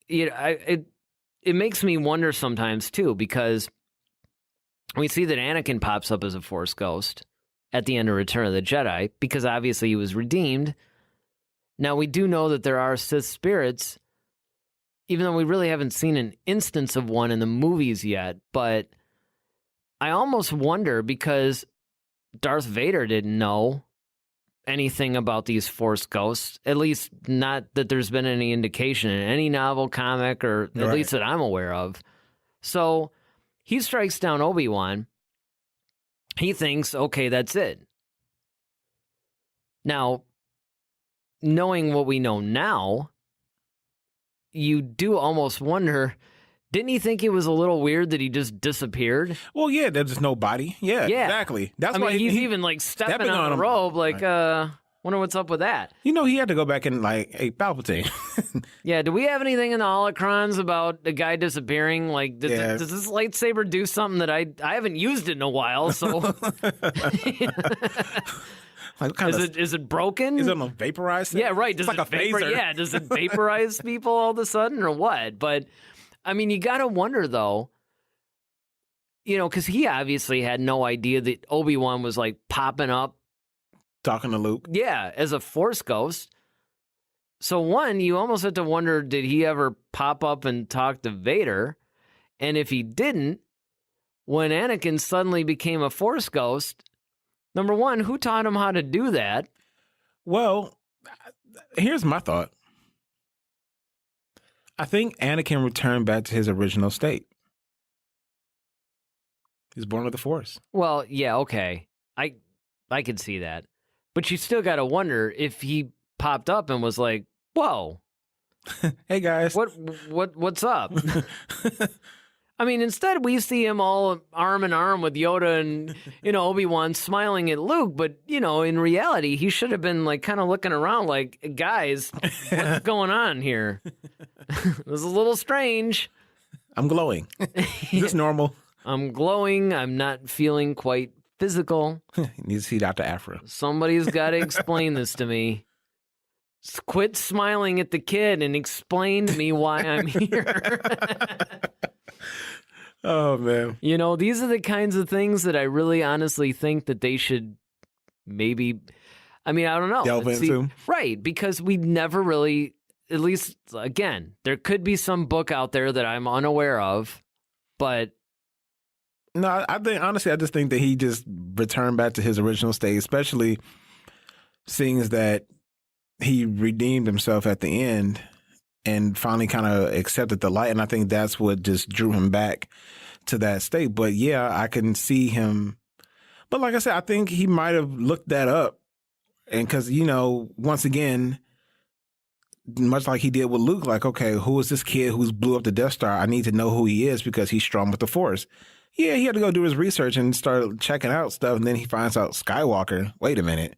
it makes me wonder sometimes, too, because we see that Anakin pops up as a Force ghost at the end of Return of the Jedi because obviously he was redeemed. Now, we do know that there are Sith spirits, even though we really haven't seen an instance of one in the movies yet. But I almost wonder, because Darth Vader didn't know anything about these Force ghosts, at least not that there's been any indication in any novel, comic, or at least that I'm aware of. So he strikes down Obi-Wan. He thinks, okay, that's it. Now, knowing what we know now, you do almost wonder, didn't he think it was a little weird that he just disappeared? Well, yeah, there's no body. Yeah, exactly. That's why he's even like stepping on the robe, like, Wonder what's up with that. He had to go back and hey, Palpatine. Yeah, do we have anything in the holocrons about the guy disappearing? Like, does this lightsaber do something that I haven't used it in a while? So, is it broken? Is it a vaporized? Yeah, right. Does it's like a phaser. Yeah, does it vaporize people all of a sudden or what? But I mean, you got to wonder though. Because he obviously had no idea that Obi-Wan was like popping up. Talking to Luke. Yeah, as a Force ghost. So one, you almost have to wonder, did he ever pop up and talk to Vader? And if he didn't, when Anakin suddenly became a Force ghost, number one, who taught him how to do that? Well, here's my thought. I think Anakin returned back to his original state. He's born with the Force. Well, yeah, okay. I can see that. But you still got to wonder if he popped up and was like, whoa. Hey, guys. What's up? I mean, instead we see him all arm in arm with Yoda and, Obi-Wan smiling at Luke. But, in reality, he should have been like kind of looking around like, guys, what's going on here? This is a little strange. I'm glowing. Is this normal? I'm glowing. I'm not feeling quite physical. You need to see Dr. Afra. Somebody's got to explain this to me. Quit smiling at the kid and explain to me why I'm here. Oh, man. These are the kinds of things that I really honestly think that they should maybe, I don't know. Delve into. Right, because we never really, at least, again, there could be some book out there that I'm unaware of, but no, I just think that he just returned back to his original state, especially seeing that he redeemed himself at the end and finally kind of accepted the light. And I think that's what just drew him back to that state. But yeah, I can see him. But like I said, I think he might have looked that up. And because, once again, much like he did with Luke, like, okay, who is this kid who's blew up the Death Star? I need to know who he is because he's strong with the Force. Yeah, he had to go do his research and start checking out stuff, and then he finds out Skywalker. Wait a minute.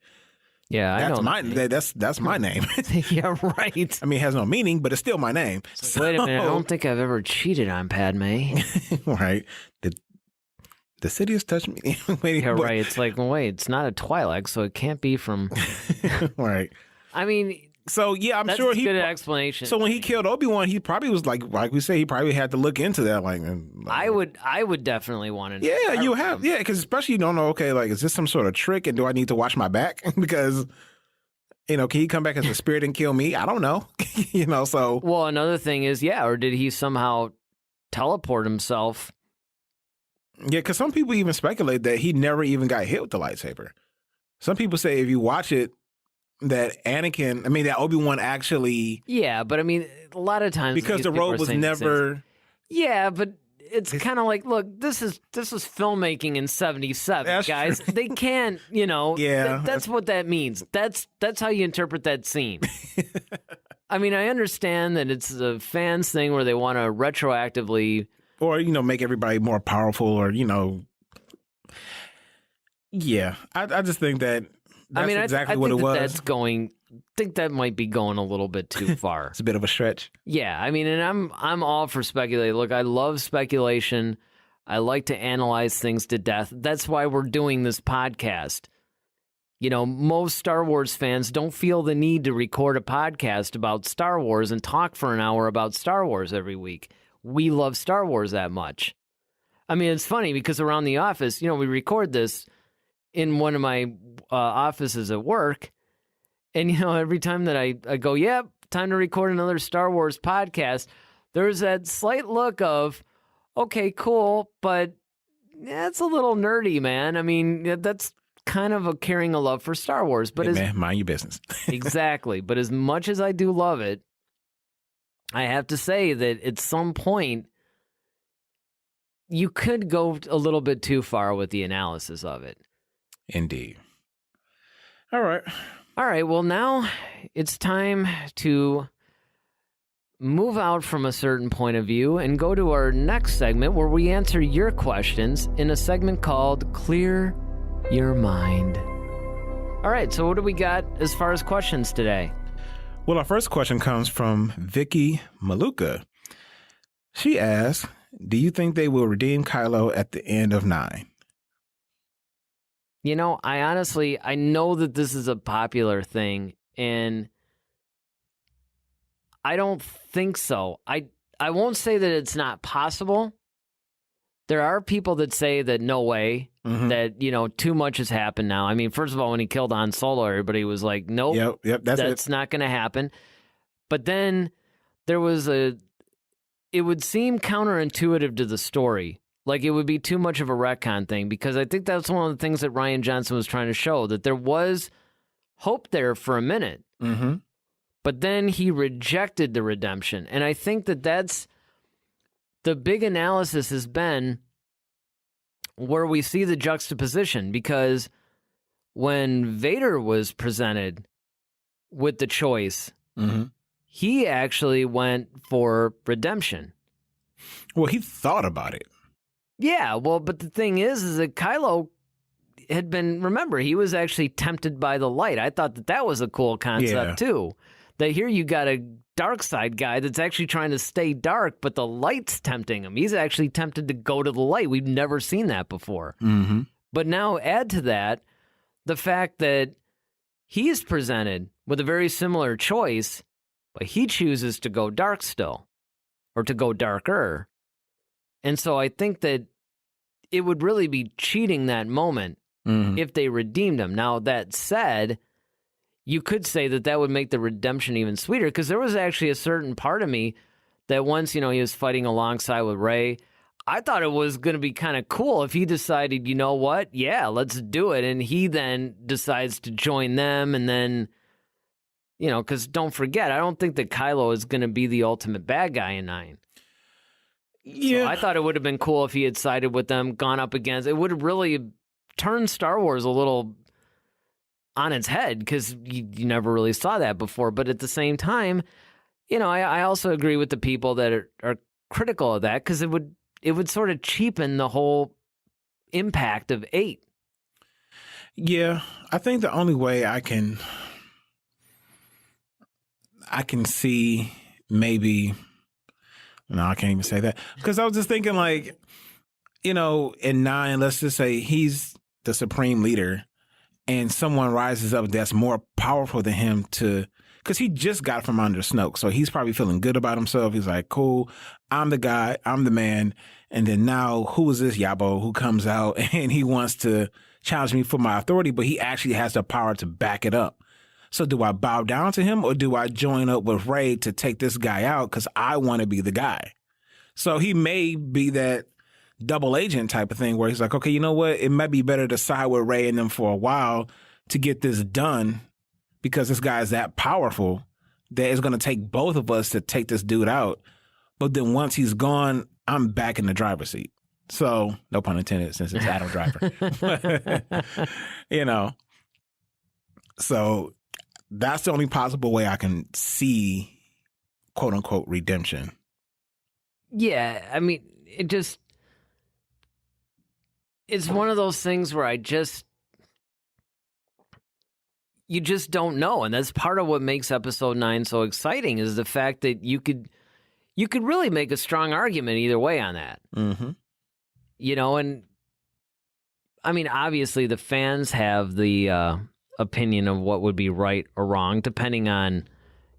Yeah, that's I know. That's my name. Yeah, right. I mean, it has no meaning, but it's still my name. So, wait a minute, I don't think I've ever cheated on Padme. Right. The city has touched me. Yeah, right. It's like, well, wait, it's not a Twi'lek, so it can't be from. Right. I mean. So yeah, I'm that's sure a good explanation. So when he killed Obi-Wan, he probably was like we say, he probably had to look into that. Like, I would definitely want to know. Yeah, you have. Yeah, because especially you don't know. Okay, like, is this some sort of trick, and do I need to watch my back? Because can he come back as a spirit and kill me? I don't know. So. Well, another thing is, or did he somehow teleport himself? Yeah, because some people even speculate that he never even got hit with the lightsaber. Some people say if you watch it, that that Obi-Wan actually... Yeah, but a lot of times... Because the robe was never... Yeah, but it's kind of like, look, this is filmmaking in 77, guys. True. They can't, Yeah. That's what that means. That's how you interpret that scene. I understand that it's a fans thing where they want to retroactively... Or, make everybody more powerful or, Yeah, I just think that... That's exactly what it was. I think that might be going a little bit too far. It's a bit of a stretch. Yeah, and I'm all for speculating. Look, I love speculation. I like to analyze things to death. That's why we're doing this podcast. Most Star Wars fans don't feel the need to record a podcast about Star Wars and talk for an hour about Star Wars every week. We love Star Wars that much. It's funny because around the office, we record this in one of my offices at work. And, every time that I go, yep, time to record another Star Wars podcast, there's that slight look of, okay, cool, but it's a little nerdy, man. That's kind of carrying a love for Star Wars. But man, mind your business. Exactly. But as much as I do love it, I have to say that at some point, you could go a little bit too far with the analysis of it. Indeed. All right. Well, now it's time to move out from a certain point of view and go to our next segment where we answer your questions in a segment called Clear Your Mind. All right, so what do we got as far as questions today? Well, our first question comes from Vicky Maluka. She asks, do you think they will redeem Kylo at the end of 9? You know, I know that this is a popular thing, and I don't think so. I won't say that it's not possible. There are people that say that no way, that, you know, too much has happened now. I mean, first of all, when he killed Han Solo, everybody was like, nope, that's not going to happen. But then there was it would seem counterintuitive to the story. Like it would be too much of a retcon thing, because I think that's one of the things that Rian Johnson was trying to show, that there was hope there for a minute. Mm-hmm. But then he rejected the redemption. And I think that that's the big analysis has been where we see the juxtaposition, because when Vader was presented with the choice, he actually went for redemption. Well, he thought about it. Yeah, well, but the thing is that Kylo had been, remember, he was actually tempted by the light. I thought that was a cool concept, too. That here you got a dark side guy that's actually trying to stay dark, but the light's tempting him. He's actually tempted to go to the light. We've never seen that before. Mm-hmm. But now add to that the fact that he's presented with a very similar choice, but he chooses to go dark still, or to go darker. And so I think that it would really be cheating that moment if they redeemed him. Now, that said, you could say that would make the redemption even sweeter, because there was actually a certain part of me that once, you know, he was fighting alongside with Rey, I thought it was going to be kind of cool if he decided, you know what, yeah, let's do it. And he then decides to join them, and then, you know, because don't forget, I don't think that Kylo is going to be the ultimate bad guy in 9. Yeah. So I thought it would have been cool if he had sided with them, gone up against. It would have really turned Star Wars a little on its head, because you never really saw that before. But at the same time, you know, I also agree with the people that are critical of that, because it would sort of cheapen the whole impact of 8. Yeah, I think the only way I can see maybe. No, I can't even say that, because I was just thinking, like, you know, in 9, let's just say he's the supreme leader, and someone rises up that's more powerful than him because he just got from under Snoke. So he's probably feeling good about himself. He's like, cool, I'm the guy, I'm the man. And then now, who is this Yabo who comes out and he wants to challenge me for my authority, but he actually has the power to back it up. So do I bow down to him, or do I join up with Rey to take this guy out because I want to be the guy? So he may be that double agent type of thing where he's like, okay, you know what? It might be better to side with Rey and them for a while to get this done, because this guy is that powerful that it's going to take both of us to take this dude out. But then once he's gone, I'm back in the driver's seat. So no pun intended, since it's Adam Driver. You know, so that's the only possible way I can see, quote unquote, redemption. Yeah, I mean, it's one of those things where you just don't know. And that's part of what makes episode 9 so exciting, is the fact that you could really make a strong argument either way on that. Mm-hmm. You know, and I mean, obviously the fans have the opinion of what would be right or wrong, depending on,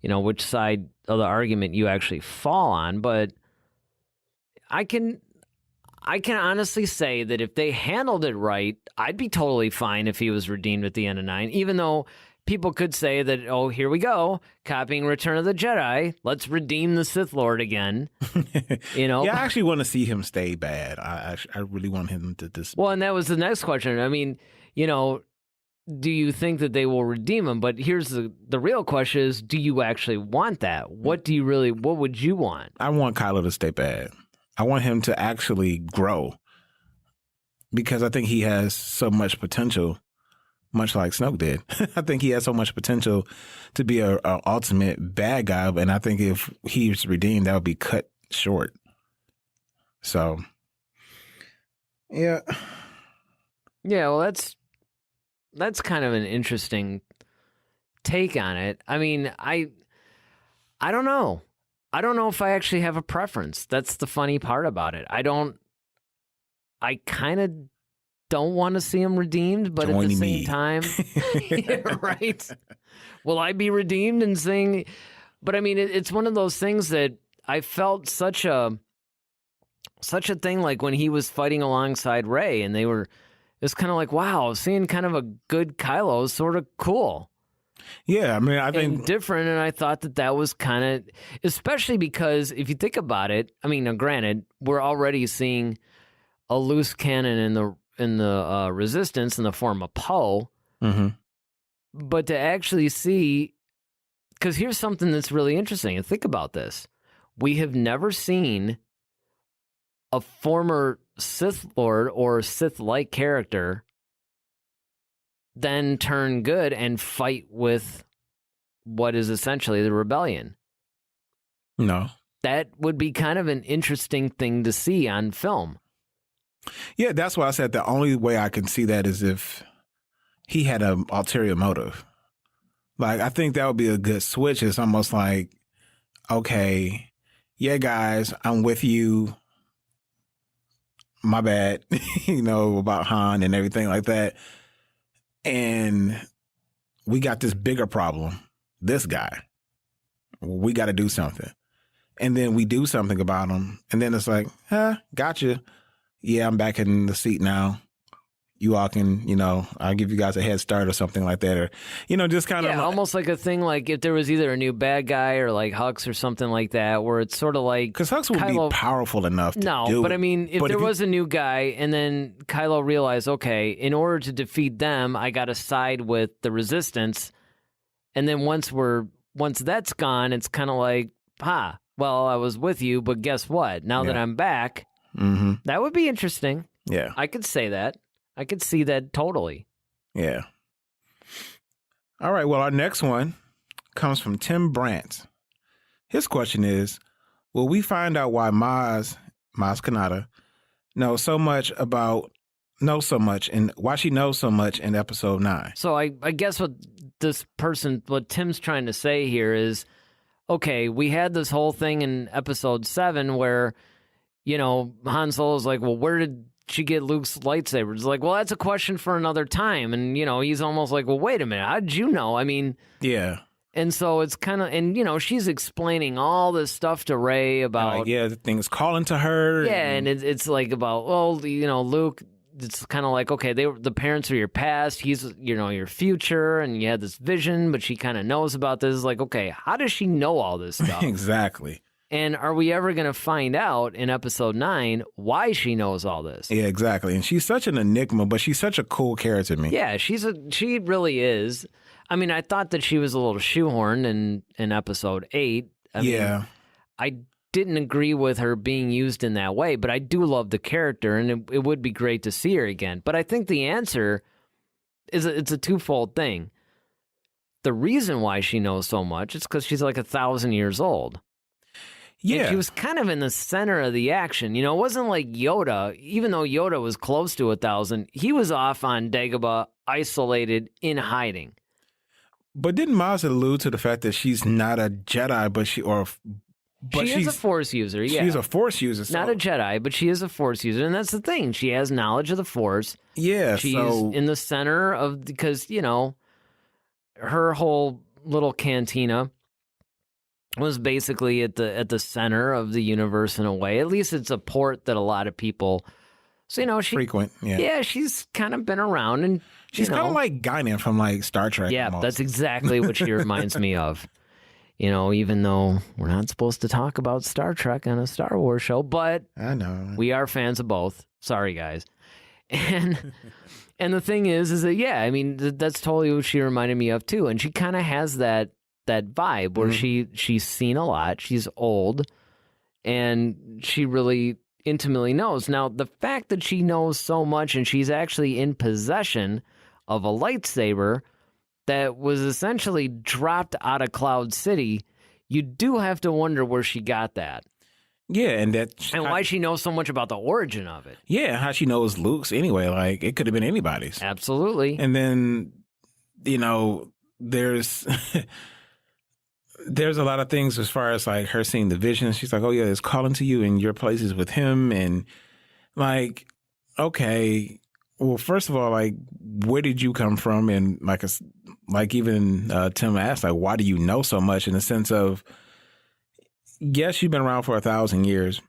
you know, which side of the argument you actually fall on. But I can honestly say that if they handled it right, I'd be totally fine if he was redeemed at the end of 9, even though people could say that, oh, here we go, copying Return of the Jedi, let's redeem the Sith Lord again. You know? Yeah, I actually want to see him stay bad. I really want him to just... Well, and that was the next question. I mean, you know, do you think that they will redeem him? But here's the real question is, do you actually want that? What would you want? I want Kylo to stay bad. I want him to actually grow, because I think he has so much potential, much like Snoke did. I think he has so much potential to be a ultimate bad guy, and I think if he's redeemed, that would be cut short. So, yeah. Yeah, well, that's that's kind of an interesting take on it. I mean, I don't know. I don't know if I actually have a preference. That's the funny part about it. I kind of don't want to see him redeemed, but at the same time, yeah, right? Will I be redeemed and sing? But I mean, it's one of those things that I felt such a thing like when he was fighting alongside Rey, and it's kind of like, wow, seeing kind of a good Kylo is sort of cool. Yeah, I mean, I think different, and I thought that was kind of, especially because if you think about it, I mean, now granted, we're already seeing a loose cannon in the Resistance in the form of Poe, but to actually see, because here's something that's really interesting, and think about this: we have never seen a former Sith Lord or Sith-like character then turn good and fight with what is essentially the rebellion. No. That would be kind of an interesting thing to see on film. Yeah, that's why I said the only way I can see that is if he had an ulterior motive. Like, I think that would be a good switch. It's almost like, okay, yeah, guys, I'm with you. My bad, about Han and everything like that. And we got this bigger problem. This guy. We got to do something. And then we do something about him. And then it's like, gotcha. Yeah, I'm back in the seat now. You all can, I'll give you guys a head start or something like that. Or, just kind of. Yeah, almost like a thing like if there was either a new bad guy or like Hux or something like that, where it's sort of like. Because Hux would be powerful enough to do but it. I mean, if there was a new guy and then Kylo realized, okay, in order to defeat them, I got to side with the Resistance. And then once that's gone, it's kind of like, well, I was with you, but guess what? Now that I'm back, that would be interesting. Yeah. I could say that. I could see that totally. Yeah. All right. Well, our next one comes from Tim Brandt. His question is, will we find out why Maz Kanata knows so much and why she knows so much in episode 9? So I guess what Tim's trying to say here is, okay, we had this whole thing in episode 7 where, Han Solo's like, well, where did she get Luke's lightsaber? It's like, well, that's a question for another time. And, he's almost like, well, wait a minute. How did you know? I mean, yeah. And so it's kind of, and, she's explaining all this stuff to Rey about. The thing's calling to her. Yeah. And it's like about, well, Luke, it's kind of like, okay, the parents are your past. He's, your future. And you had this vision, but she kind of knows about this. It's like, okay, how does she know all this stuff? Exactly. And are we ever going to find out in episode 9 why she knows all this? Yeah, exactly. And she's such an enigma, but she's such a cool character to me. Yeah, she really is. I mean, I thought that she was a little shoehorned in episode 8. I mean, I didn't agree with her being used in that way, but I do love the character, and it would be great to see her again. But I think the answer is it's a twofold thing. The reason why she knows so much is because she's like 1,000 years old. Yeah. And she was kind of in the center of the action. It wasn't like Yoda. Even though Yoda was close to 1,000, he was off on Dagobah, isolated, in hiding. But didn't Maz allude to the fact that she's not a Jedi, but she is a Force user, yeah. She's a Force user. So. Not a Jedi, but she is a Force user. And that's the thing. She has knowledge of the Force. Yeah, She's in the center of, because, her whole little cantina was basically at the center of the universe in a way. At least it's a port that a lot of people, she frequent. Yeah, she's kind of been around, and she's kind of like Guinan from like Star Trek. Yeah, almost. That's exactly what she reminds me of. Even though we're not supposed to talk about Star Trek on a Star Wars show, but I know we are fans of both. Sorry, guys. And the thing is that I mean that's totally what she reminded me of too, and she kind of has that vibe where she's seen a lot, she's old, and she really intimately knows. Now, the fact that she knows so much and she's actually in possession of a lightsaber that was essentially dropped out of Cloud City, you do have to wonder where she got that. Yeah, and And why she knows so much about the origin of it. Yeah, how she knows Luke's anyway. Like, it could have been anybody's. Absolutely. And then, there's there's a lot of things as far as like her seeing the vision. She's like, oh yeah, it's calling to you and your place is with him. And like, okay, well, first of all, like, where did you come from? And like even Tim asked, like, why do you know so much? In the sense of, yes, you've been around for 1,000 years,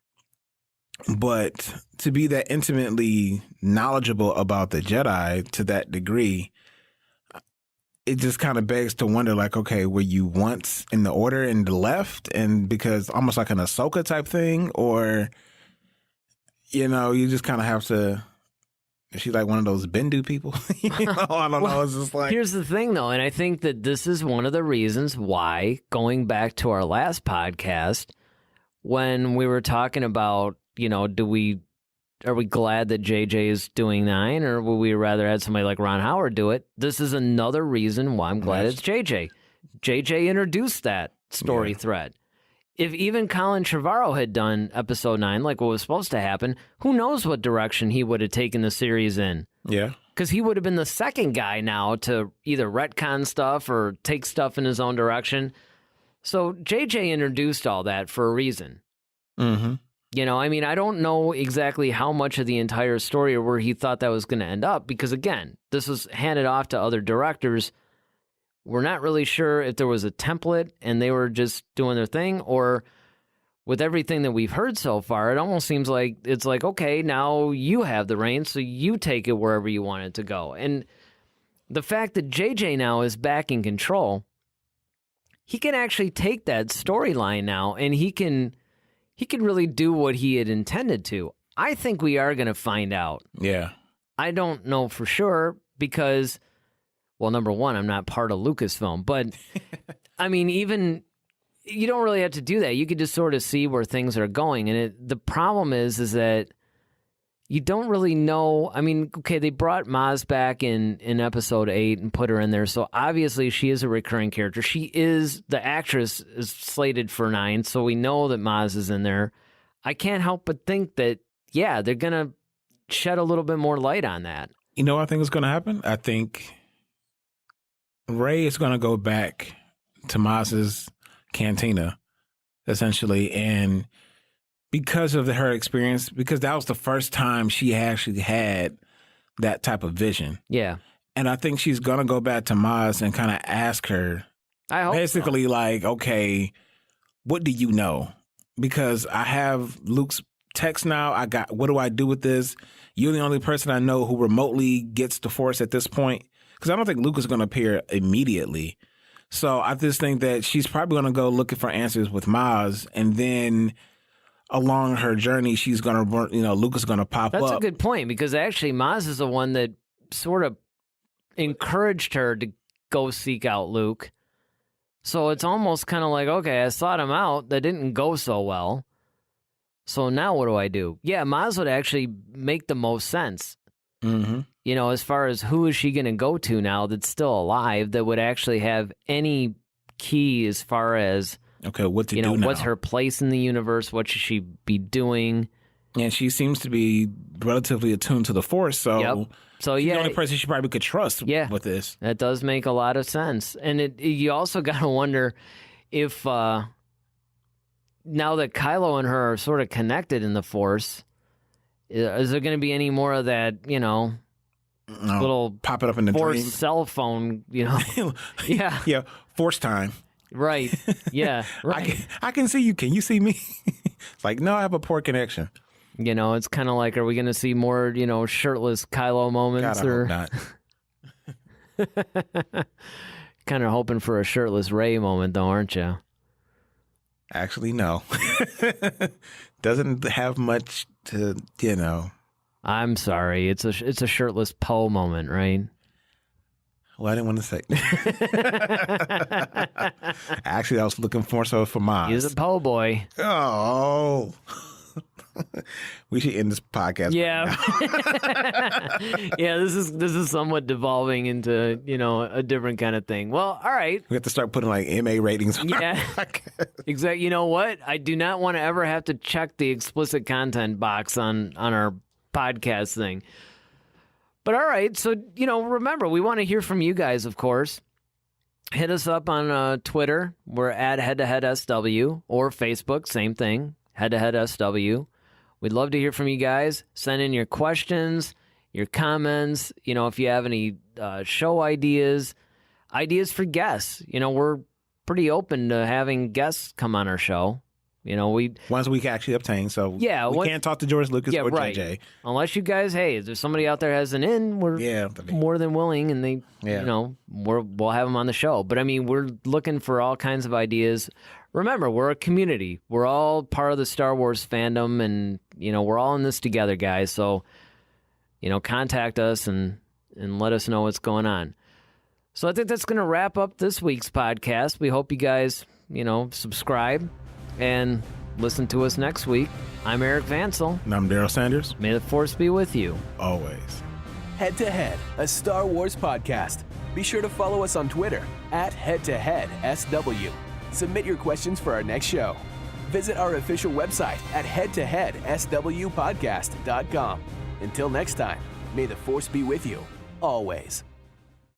but to be that intimately knowledgeable about the Jedi to that degree, it just kind of begs to wonder, like, okay, were you once in the Order and left? And because almost like an Ahsoka type thing, or, you just kind of have to, is she like one of those Bendu people? I don't know. It's just like. Here's the thing, though, and I think that this is one of the reasons why, going back to our last podcast, when we were talking about, are we glad that JJ is doing 9, or would we rather had somebody like Ron Howard do it? This is another reason why I'm glad it's JJ. JJ introduced that story thread. If even Colin Trevorrow had done episode 9, like what was supposed to happen, who knows what direction he would have taken the series in? Yeah. Because he would have been the second guy now to either retcon stuff or take stuff in his own direction. So JJ introduced all that for a reason. Mm-hmm. I don't know exactly how much of the entire story or where he thought that was going to end up, because, again, this was handed off to other directors. We're not really sure if there was a template and they were just doing their thing, or with everything that we've heard so far, it almost seems like it's like, okay, now you have the reins, so you take it wherever you want it to go. And the fact that JJ now is back in control, he can actually take that storyline now and he can really do what he had intended to. I think we are going to find out. Yeah. I don't know for sure because, well, number one, I'm not part of Lucasfilm, but even you don't really have to do that. You could just sort of see where things are going. And the problem is that you don't really know. Okay, they brought Maz back in episode 8 and put her in there. So obviously she is a recurring character. The actress is slated for 9. So we know that Maz is in there. I can't help but think that, yeah, they're going to shed a little bit more light on that. You know what I think is going to happen? I think Rey is going to go back to Maz's cantina, essentially, and because of her experience, because that was the first time she actually had that type of vision. Yeah. And I think she's going to go back to Maz and kind of ask her, I hope basically so. Like, okay, what do you know? Because I have Luke's text now. What do I do with this? You're the only person I know who remotely gets the Force at this point. Because I don't think Luke is going to appear immediately. So I just think that she's probably going to go looking for answers with Maz, and then along her journey, she's going to, Luke is going to pop up. That's a good point, because actually Maz is the one that sort of encouraged her to go seek out Luke. So it's almost kind of like, okay, I sought him out. That didn't go so well. So now what do I do? Yeah, Maz would actually make the most sense. Mm-hmm. As far as who is she going to go to now that's still alive that would actually have any key as far as, okay, what to do now? What's her place in the universe? What should she be doing? And she seems to be relatively attuned to the Force, so yep. So she's the only person she probably could trust with this. That does make a lot of sense. And you also got to wonder if now that Kylo and her are sort of connected in the Force, is there going to be any more of that, little pop it up in the Force dream cell phone, Yeah. Yeah, Force time. Right. Yeah. Right. I can see you. Can you see me? It's like, no, I have a poor connection. It's kind of like, are we going to see more, shirtless Kylo moments? God, I hope not. Kind of hoping for a shirtless Rey moment, though, aren't you? Actually, no. Doesn't have much to, I'm sorry. It's a shirtless Poe moment, right? Well, I didn't want to say. Actually, I was looking for Maz. He's a Poe boy. Oh. We should end this podcast. Yeah. Yeah, this is somewhat devolving into, a different kind of thing. Well, all right. We have to start putting like MA ratings on our podcast. Exactly. You know what? I do not want to ever have to check the explicit content box on our podcast thing. But all right. So, remember, we want to hear from you guys, of course. Hit us up on Twitter. We're at head-to-head-SW, or Facebook, same thing, head-to-head-SW. We'd love to hear from you guys. Send in your questions, your comments. If you have any show ideas for guests. We're pretty open to having guests come on our show. Ones we can actually obtain. So we can't talk to George Lucas or right. JJ. Unless you guys, if there's somebody out there has an in, we're more than willing, and we'll have them on the show. But we're looking for all kinds of ideas. Remember, we're a community. We're all part of the Star Wars fandom, and we're all in this together, guys. So contact us and let us know what's going on. So I think that's going to wrap up this week's podcast. We hope you guys subscribe and listen to us next week. I'm Eric Vancil. And I'm Darryl Sanders. May the Force be with you. Always. Head to Head, a Star Wars podcast. Be sure to follow us on Twitter at head-to-head-SW. Submit your questions for our next show. Visit our official website at head-to-head-swpodcast.com. Until next time, may the Force be with you, always.